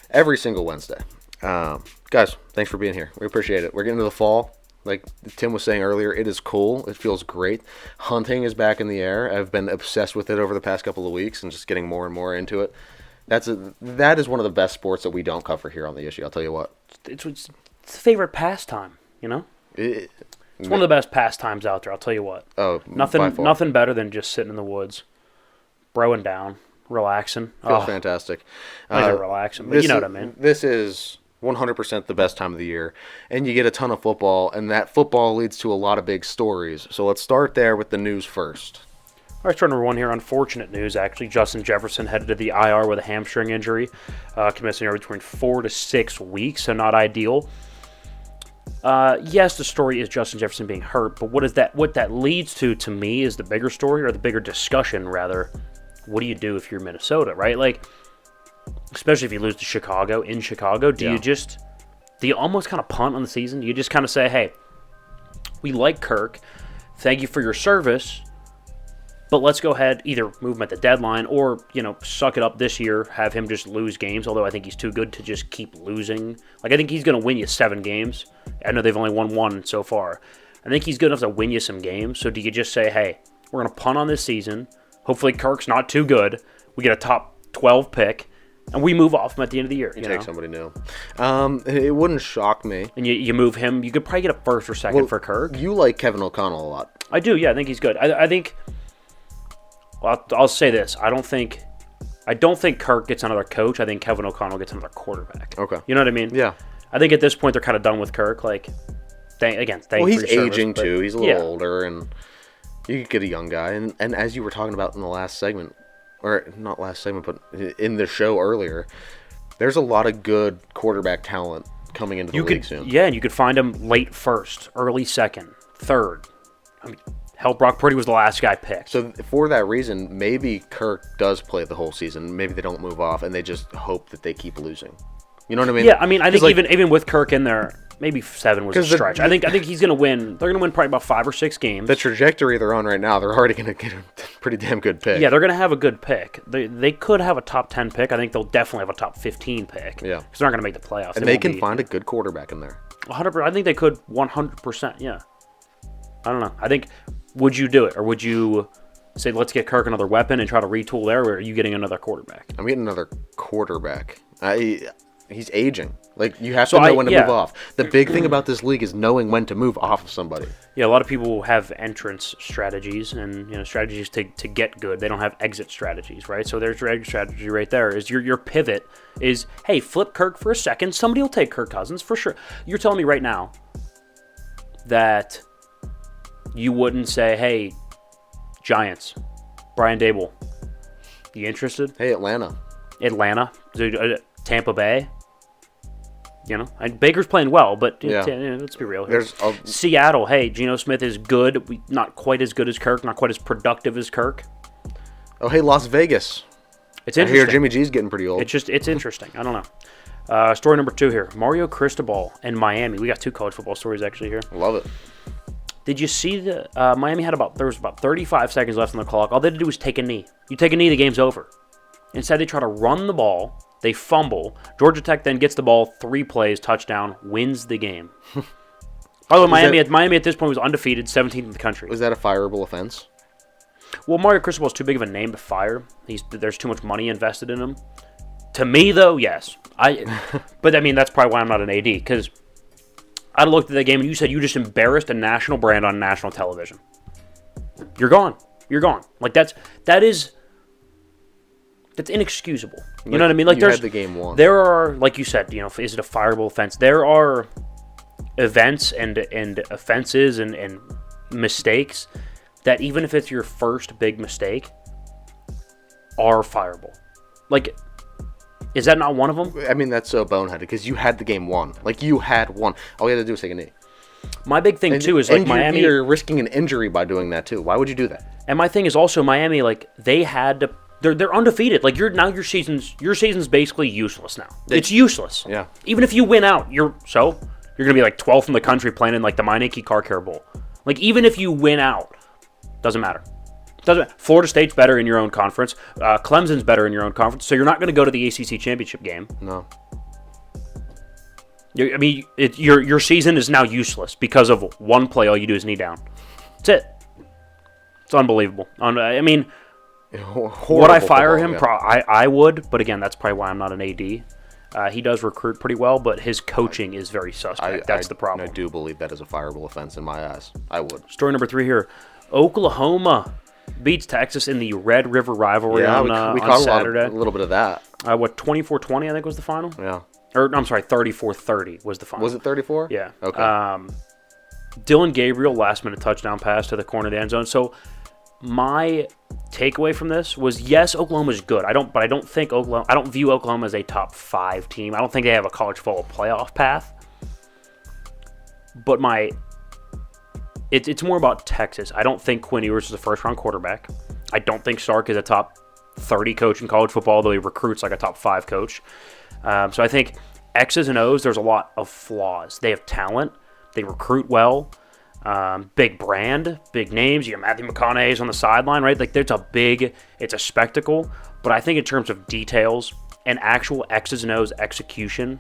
every single Wednesday. Guys, thanks for being here. We appreciate it. We're getting to the fall. Like Tim was saying earlier, it is cool. It feels great. Hunting is back in the air. I've been obsessed with it over the past couple of weeks and just getting more and more into it. That is one of the best sports that we don't cover here on the issue. I'll tell you what. It's the favorite pastime, It's one of the best pastimes out there, I'll tell you what. Oh, nothing better than just sitting in the woods, broing down, relaxing. Feels fantastic. Relaxing, but you know what I mean. This is 100% the best time of the year, and you get a ton of football, and that football leads to a lot of big stories. So let's start there with the news first. All right, story number one here. Unfortunate news, actually. Justin Jefferson headed to the IR with a hamstring injury, missing between 4 to 6 weeks, so not ideal. Yes, the story is Justin Jefferson being hurt, but what that leads to me, is the bigger story, or the bigger discussion, rather. What do you do if you're Minnesota, right? Especially if you lose to Chicago, in Chicago, do you almost kind of punt on the season? Do you just kind of say, hey, we like Kirk, thank you for your service, but let's go ahead, either move him at the deadline or, suck it up this year, have him just lose games, although I think he's too good to just keep losing. I think he's going to win you 7 games. I know they've only won 1 so far. I think he's good enough to win you some games. So do you just say, hey, we're going to punt on this season. Hopefully Kirk's not too good. We get a top 12 pick, and we move off him at the end of the year. You take somebody new. It wouldn't shock me. And you move him. You could probably get a first or second for Kirk. You like Kevin O'Connell a lot. I do, yeah. I think he's good. I think... Well, I'll say this. I don't think Kirk gets another coach. I think Kevin O'Connell gets another quarterback. Okay. You know what I mean? Yeah. I think at this point they're kind of done with Kirk. Thank you for your he's service, aging too. He's a little older, and you could get a young guy. And as you were talking about in the last segment, or not last segment, but in the show earlier, there's a lot of good quarterback talent coming into the league soon. Yeah, and you could find him late first, early second, third. Hell, Brock Purdy was the last guy picked. So for that reason, maybe Kirk does play the whole season. Maybe they don't move off, and they just hope that they keep losing. You know what I mean? Yeah, I think even with Kirk in there, maybe 7 was a stretch. I think he's going to win. They're going to win probably about 5 or 6 games. The trajectory they're on right now, they're already going to get a pretty damn good pick. Yeah, they're going to have a good pick. They could have a top 10 pick. I think they'll definitely have a top 15 pick. Yeah, because they're not going to make the playoffs. And they can find a good quarterback in there. 100%. I think they could 100%. Yeah. I don't know. I think. Would you do it, or would you say, let's get Kirk another weapon and try to retool there, or are you getting another quarterback? I'm getting another quarterback. He's aging. You have to know when to move off. The big thing about this league is knowing when to move off of somebody. Yeah, a lot of people have entrance strategies and strategies to get good. They don't have exit strategies, right? So there's your exit strategy right there. Is your pivot is, hey, flip Kirk for a second. Somebody will take Kirk Cousins for sure. You're telling me right now that you wouldn't say, hey, Giants, Brian Dable, you interested? Hey, Atlanta, Tampa Bay. And Baker's playing well, but let's be real here. Seattle, hey, Geno Smith is good, not quite as good as Kirk, not quite as productive as Kirk. Oh, hey, Las Vegas. It's interesting. I hear Jimmy G's getting pretty old. It's interesting. I don't know. Story number 2 here. Mario Cristobal and Miami. We got 2 college football stories actually here. Love it. Did you see Miami there was about 35 seconds left on the clock. All they had to do was take a knee. You take a knee, the game's over. Instead, they try to run the ball. They fumble. Georgia Tech then gets the ball, 3 plays, touchdown, wins the game. By the way, Miami at this point was undefeated, 17th in the country. Was that a fireable offense? Well, Mario Cristobal is too big of a name to fire. There's too much money invested in him. To me, though, yes. But I mean, that's probably why I'm not an AD, because I looked at that game and you said you just embarrassed a national brand on national television. You're gone. You're gone. Like that's inexcusable. You know what I mean? Like you had the game won. There are, like you said, is it a fireable offense? There are events and offenses and mistakes that even if it's your first big mistake, are fireable. Like, is that not one of them? I mean, that's so boneheaded because you had the game won. Like, you had won. All you had to do was take a knee. My big thing, too, is like Miami. You're risking an injury by doing that, too. Why would you do that? And my thing is also Miami, like, they had to. They're undefeated. Like, your season's basically useless now. It's useless. Yeah. Even if you win out, you're going to be like 12th in the country playing in like the Meineke Car Care Bowl. Like, even if you win out, doesn't matter. Florida State's better in your own conference. Clemson's better in your own conference. So you're not going to go to the ACC championship game. No. Your season is now useless because of one play. All you do is knee down. That's it. It's unbelievable. Would I fire him? Yeah. I would, but again, that's probably why I'm not an AD. He does recruit pretty well, but his coaching is very suspect. That's the problem. I do believe that is a fireable offense in my eyes. I would. Story number 3 here. Oklahoma beats Texas in the Red River rivalry on Saturday. A little bit of that. 24-20, I think, was the final? Yeah. Or, I'm sorry, 34-30 was the final. Was it 34? Yeah. Okay. Dylan Gabriel, last-minute touchdown pass to the corner of the end zone. So, my takeaway from this was, yes, Oklahoma's good. I don't view Oklahoma as a top 5 team. I don't think they have a college football playoff path. But it's more about Texas. I don't think Quinn Ewers is a first-round quarterback. I don't think Sark is a top 30 coach in college football, although he recruits like a top 5 coach. So I think X's and O's, there's a lot of flaws. They have talent. They recruit well. Big brand, big names. You have Matthew McConaughey's on the sideline, right? Like, it's a spectacle. But I think in terms of details and actual X's and O's execution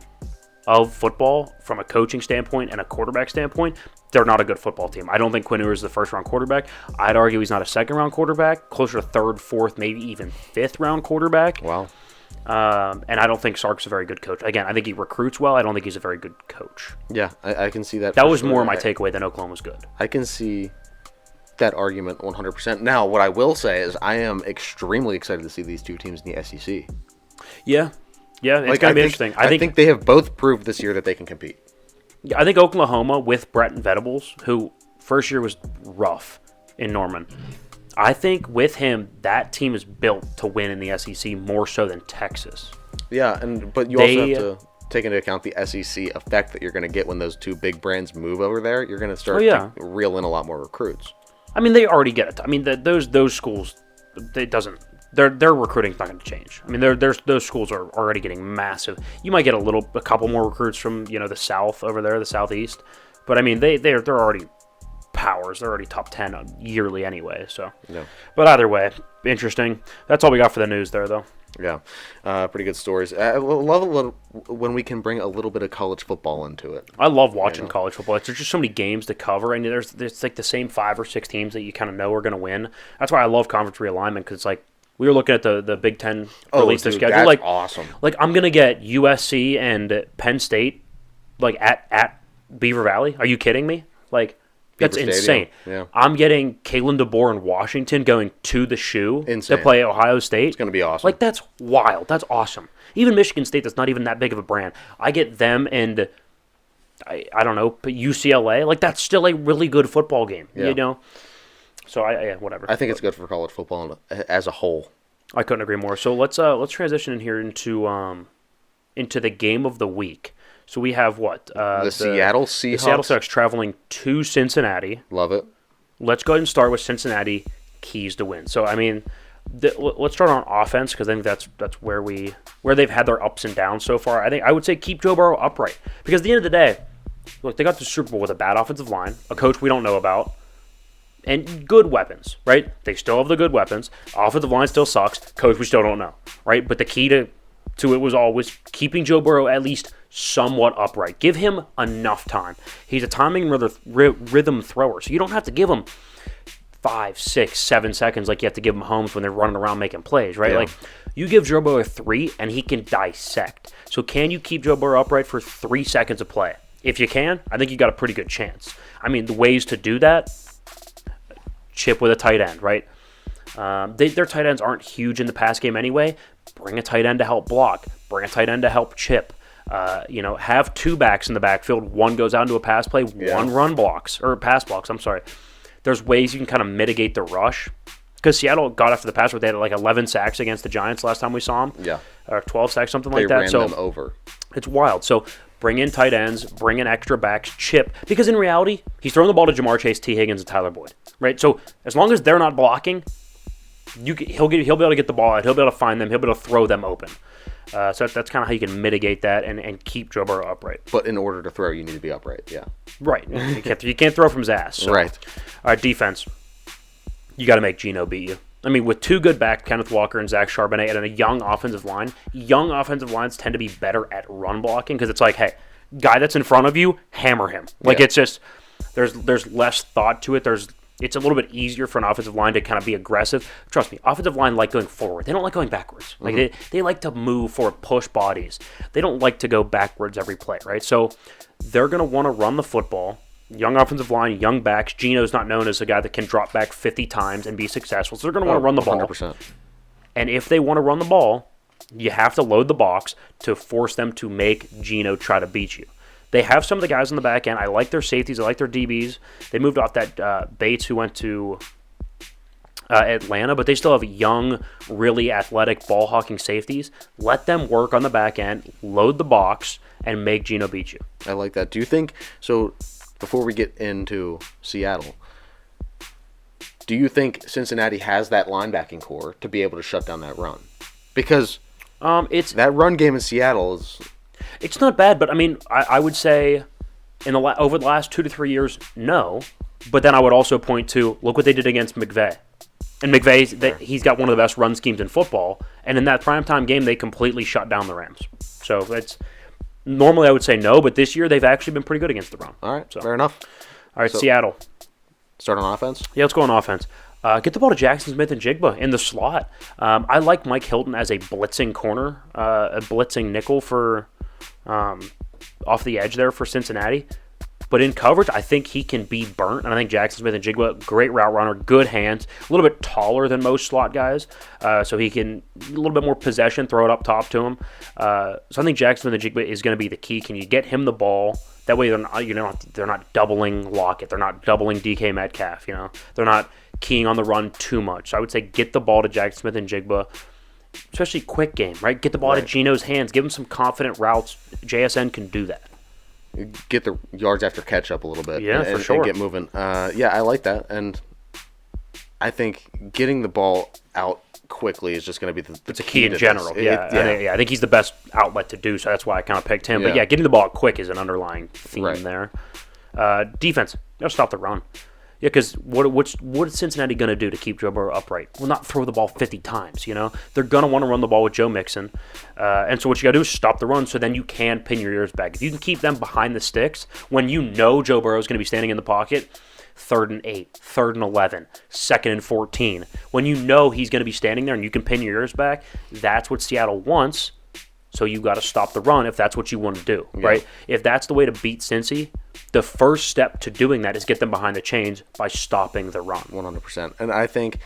of football from a coaching standpoint and a quarterback standpoint, they're not a good football team. I don't think Quinn Ewers is the first-round quarterback. I'd argue he's not a second-round quarterback, closer to third, fourth, maybe even fifth-round quarterback. Wow. And I don't think Sark's a very good coach. Again, I think he recruits well. I don't think he's a very good coach. Yeah, I can see that. That was more my takeaway than Oklahoma's good. I can see that argument 100%. Now, what I will say is I am extremely excited to see these two teams in the SEC. Yeah, it's going to be interesting. I think they have both proved this year that they can compete. Yeah, I think Oklahoma with Brett Venables, who first year was rough in Norman, I think with him, that team is built to win in the SEC more so than Texas. Yeah, but you also have to take into account the SEC effect that you're going to get when those two big brands move over there. You're going to start to reel in a lot more recruits. I mean, they already get it. I mean, those schools, their recruiting's not going to change. I mean, those schools are already getting massive. You might get a couple more recruits from the South over there, the Southeast, but I mean they're already powers. They're already top 10 yearly anyway. So, yeah. But either way, interesting. That's all we got for the news there, though. Yeah, pretty good stories. I love when we can bring a little bit of college football into it. I love watching college football. There's just so many games to cover, and there's like the same 5 or 6 teams that you kind of know are going to win. That's why I love conference realignment, because it's like we were looking at the Big Ten release their schedule. That's like awesome. Like I'm going to get USC and Penn State like at Beaver Valley. Are you kidding me? Like that's insane. Yeah. I'm getting Kalen DeBoer in Washington going to the shoe to play Ohio State. It's going to be awesome. Like, that's wild. That's awesome. Even Michigan State, that's not even that big of a brand. I get them and, I don't know, but UCLA. Like, that's still a really good football game, So, whatever. I think it's good for college football as a whole. I couldn't agree more. So, let's transition in here into the game of the week. So we have what? The Seattle Seahawks. The Seattle Seahawks traveling to Cincinnati. Love it. Let's go ahead and start with Cincinnati keys to win. So, I mean, let's start on offense, because I think that's where they've had their ups and downs so far. I would say keep Joe Burrow upright, because at the end of the day, look, they got the Super Bowl with a bad offensive line, a coach we don't know about, and good weapons, right? They still have the good weapons. Offensive line still sucks. Coach, we still don't know, right? But the key to it was always keeping Joe Burrow at least somewhat upright. Give him enough time. He's a timing rhythm thrower, so you don't have to give him 5, 6, 7 seconds like you have to give them Holmes when they're running around making plays, right? Yeah. Like, you give Joe Burrow 3, and he can dissect. So can you keep Joe Burrow upright for 3 seconds of play? If you can, I think you got a pretty good chance. I mean, the ways to do that, chip with a tight end, right? Their tight ends aren't huge in the pass game anyway. Bring a tight end to help block. Bring a tight end to help chip. Have 2 backs in the backfield. One goes out into a pass play, one run blocks, or pass blocks, I'm sorry. There's ways you can kind of mitigate the rush. Because Seattle got after the pass, they had like 11 sacks against the Giants last time we saw them. Yeah. Or 12 sacks, something like that. They ran them over. It's wild. So bring in tight ends, bring in extra backs, chip. Because in reality, he's throwing the ball to Jamar Chase, T. Higgins, and Tyler Boyd. Right? So as long as they're not blocking, he'll be able to get the ball out. He'll be able to find them. He'll be able to throw them open. So that's kind of how you can mitigate that and keep Joe Burrow upright. But in order to throw, you need to be upright. Yeah. Right. You can't throw from his ass. So. Right. All right, defense. You got to make Geno beat you. I mean, with 2 good backs, Kenneth Walker and Zach Charbonnet, and a young offensive line, young offensive lines tend to be better at run blocking because it's like, hey, guy that's in front of you, hammer him. Like, It's just, there's less thought to it. It's a little bit easier for an offensive line to kind of be aggressive. Trust me, offensive line like going forward. They don't like going backwards. Like they like to move forward, push bodies. They don't like to go backwards every play, right? So they're going to want to run the football. Young offensive line, young backs. Geno's not known as a guy that can drop back 50 times and be successful. So they're going to want to run the ball. 100%. And if they want to run the ball, you have to load the box to force them to make Geno try to beat you. They have some of the guys on the back end. I like their safeties. I like their DBs. They moved off that Bates who went to Atlanta, but they still have young, really athletic ball-hawking safeties. Let them work on the back end, load the box, and make Geno beat you. I like that. Do you think so? Before we get into Seattle, do you think Cincinnati has that linebacking core to be able to shut down that run? Because that run game in Seattle is... It's not bad, but I mean, I would say over the last 2 to 3 years, no. But then I would also point to, look what they did against McVay. And McVay, he's got one of the best run schemes in football. And in that primetime game, they completely shut down the Rams. So it's... Normally, I would say no, but this year they've actually been pretty good against the run. All right, fair enough. All right, so, Seattle. Start on offense? Yeah, let's go on offense. Get the ball to Jackson Smith and Jigba in the slot. I like Mike Hilton as a blitzing corner, a blitzing nickel for off the edge there for Cincinnati. But in coverage, I think he can be burnt. And I think Jackson Smith and Jigba, great route runner, good hands, a little bit taller than most slot guys. So he can, a little bit more possession, throw it up top to him. So I think Jackson Smith and Jigba is going to be the key. Can you get him the ball? That way they're not doubling Lockett. They're not doubling DK Metcalf. They're not keying on the run too much. So I would say get the ball to Jackson Smith and Jigba, especially quick game, right? Get the ball to Geno's hands. Give him some confident routes. JSN can do that. Get the yards after catch up a little bit. Yeah, for sure. And get moving. I like that. And I think getting the ball out quickly is just going to be the it's a key in general. I think he's the best outlet to do so. That's why I kind of picked him. But getting the ball out quick is an underlying theme there. Defense, they'll stop the run. Yeah, because what is Cincinnati going to do to keep Joe Burrow upright? Well, not throw the ball 50 times, They're going to want to run the ball with Joe Mixon. And so what you got to do is stop the run so then you can pin your ears back. If you can keep them behind the sticks, when Joe Burrow is going to be standing in the pocket, 3rd and 8, 3rd and 11, 2nd and 14, when he's going to be standing there and you can pin your ears back, that's what Seattle wants. So you got to stop the run if that's what you want to do, right? If that's the way to beat Cincy, the first step to doing that is get them behind the chains by stopping the run. 100%. And I think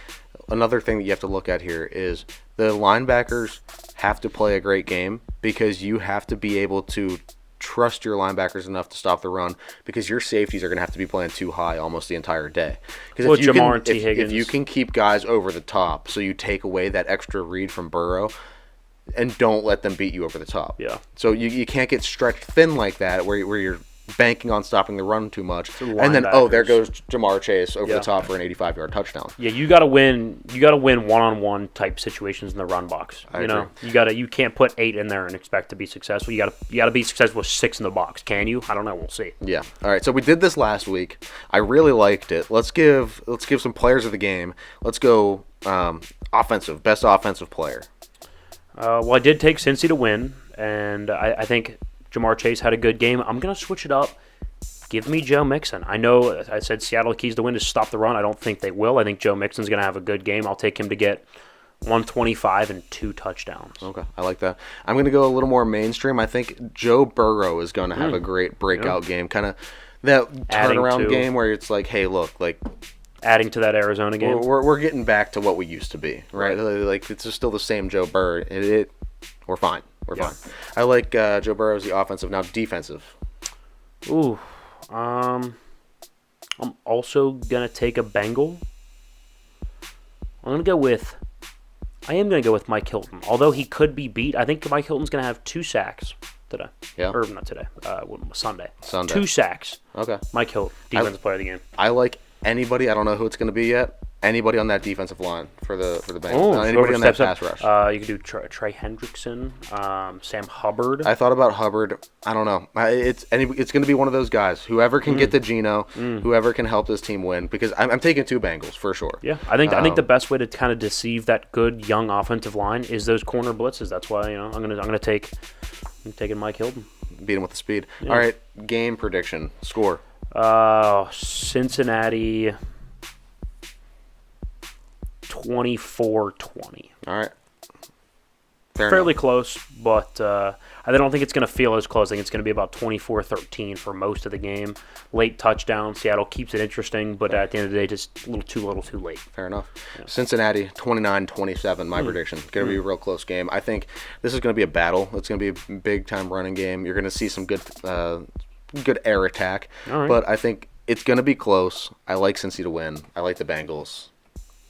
another thing that you have to look at here is the linebackers have to play a great game because you have to be able to trust your linebackers enough to stop the run because your safeties are going to have to be playing too high almost the entire day. Because if you can keep guys over the top, so you take away that extra read from Burrow, and don't let them beat you over the top. Yeah. So you can't get stretched thin like that where you're banking on stopping the run too much. The And then, linebackers. there goes Jamar Chase over Yeah. the top for an 85-yard touchdown. Yeah, you got to win. You got to win one-on-one type situations in the run box. I You know, agree. you can't put 8 in there and expect to be successful. You got to be successful with 6 in the box. Can you? I don't know. We'll see. Yeah. All right. So we did this last week. I really liked it. Let's give some players of the game. Let's go best offensive player. Well, I did take Cincy to win, and I think Jamar Chase had a good game. I'm gonna switch it up. Give me Joe Mixon. I know I said Seattle keys to win is stop the run. I don't think they will. I think Joe Mixon's going to have a good game. I'll take him to get 125 and 2 touchdowns. Okay, I like that. I'm going to go a little more mainstream. I think Joe Burrow is going to have a great breakout game. Kind of that Adding turnaround to- game where it's like, hey, look, like Adding to that Arizona game. we're getting back to what we used to be, right? Like it's just still the same Joe Burrow. We're fine. We're Yeah. fine. I like Joe Burrow as the offensive. Now defensive. Ooh. I'm also going to take a Bengal. I am going to go with Mike Hilton. Although he could be beat, I think Mike Hilton's going to have 2 sacks today. Yeah. Or not today. Sunday. Sunday. 2 sacks. Okay. Mike Hilton, defensive player of the game. I like anybody. I don't know who it's going to be yet. Anybody on that defensive line for the Bengals. Oh, Anybody on that steps pass up. rush. You could do Trey Hendrickson, Sam Hubbard. I thought about Hubbard. I don't know. It's going to be one of those guys. Whoever can get the Geno, whoever can help this team win. Because I'm taking 2 Bengals for sure. Yeah, I think the best way to kind of deceive that good young offensive line is those corner blitzes. That's why I'm taking Mike Hilton. Beat him with the speed. All right, game prediction. Score. Cincinnati 24-20. All right. Fair Fairly enough. close, but I don't think it's going to feel as close. I think it's going to be about 24-13 for most of the game. Late touchdown. Seattle keeps it interesting, but at the end of the day, just a little too late. Fair enough. Cincinnati 29-27, my prediction. Going to be a real close game. I think this is going to be a battle. It's going to be a big-time running game. You're going to see some good air attack. All right. But I think it's going to be close. I like Cincy to win. I like the Bengals.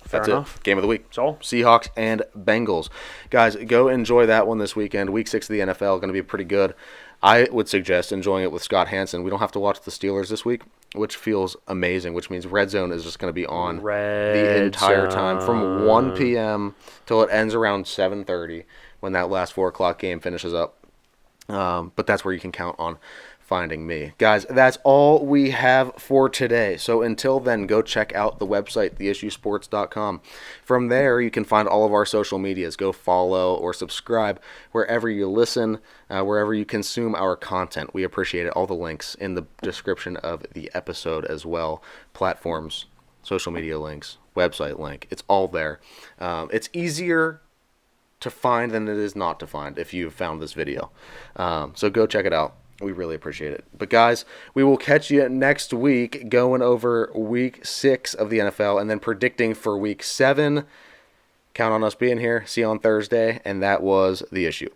Fair That's enough. it. Game of the week. That's all. Seahawks and Bengals. Guys, go enjoy that one this weekend. Week 6 of the NFL going to be pretty good. I would suggest enjoying it with Scott Hansen. We don't have to watch the Steelers this week, which feels amazing, which means Red Zone is just going to be on the entire time from 1 p.m. till it ends around 7:30 when that last 4 o'clock game finishes up. But that's where you can count on finding me. Guys, that's all we have for today. So until then, go check out the website, theissuesports.com. From there, you can find all of our social medias. Go follow or subscribe wherever you listen, wherever you consume our content. We appreciate it. All the links in the description of the episode as well. Platforms, social media links, website link. It's all there. It's easier to find than it is not to find if you've found this video. So go check it out. We really appreciate it. But guys, we will catch you next week going over week 6 of the NFL and then predicting for week 7. Count on us being here. See you on Thursday. And that was The Issue.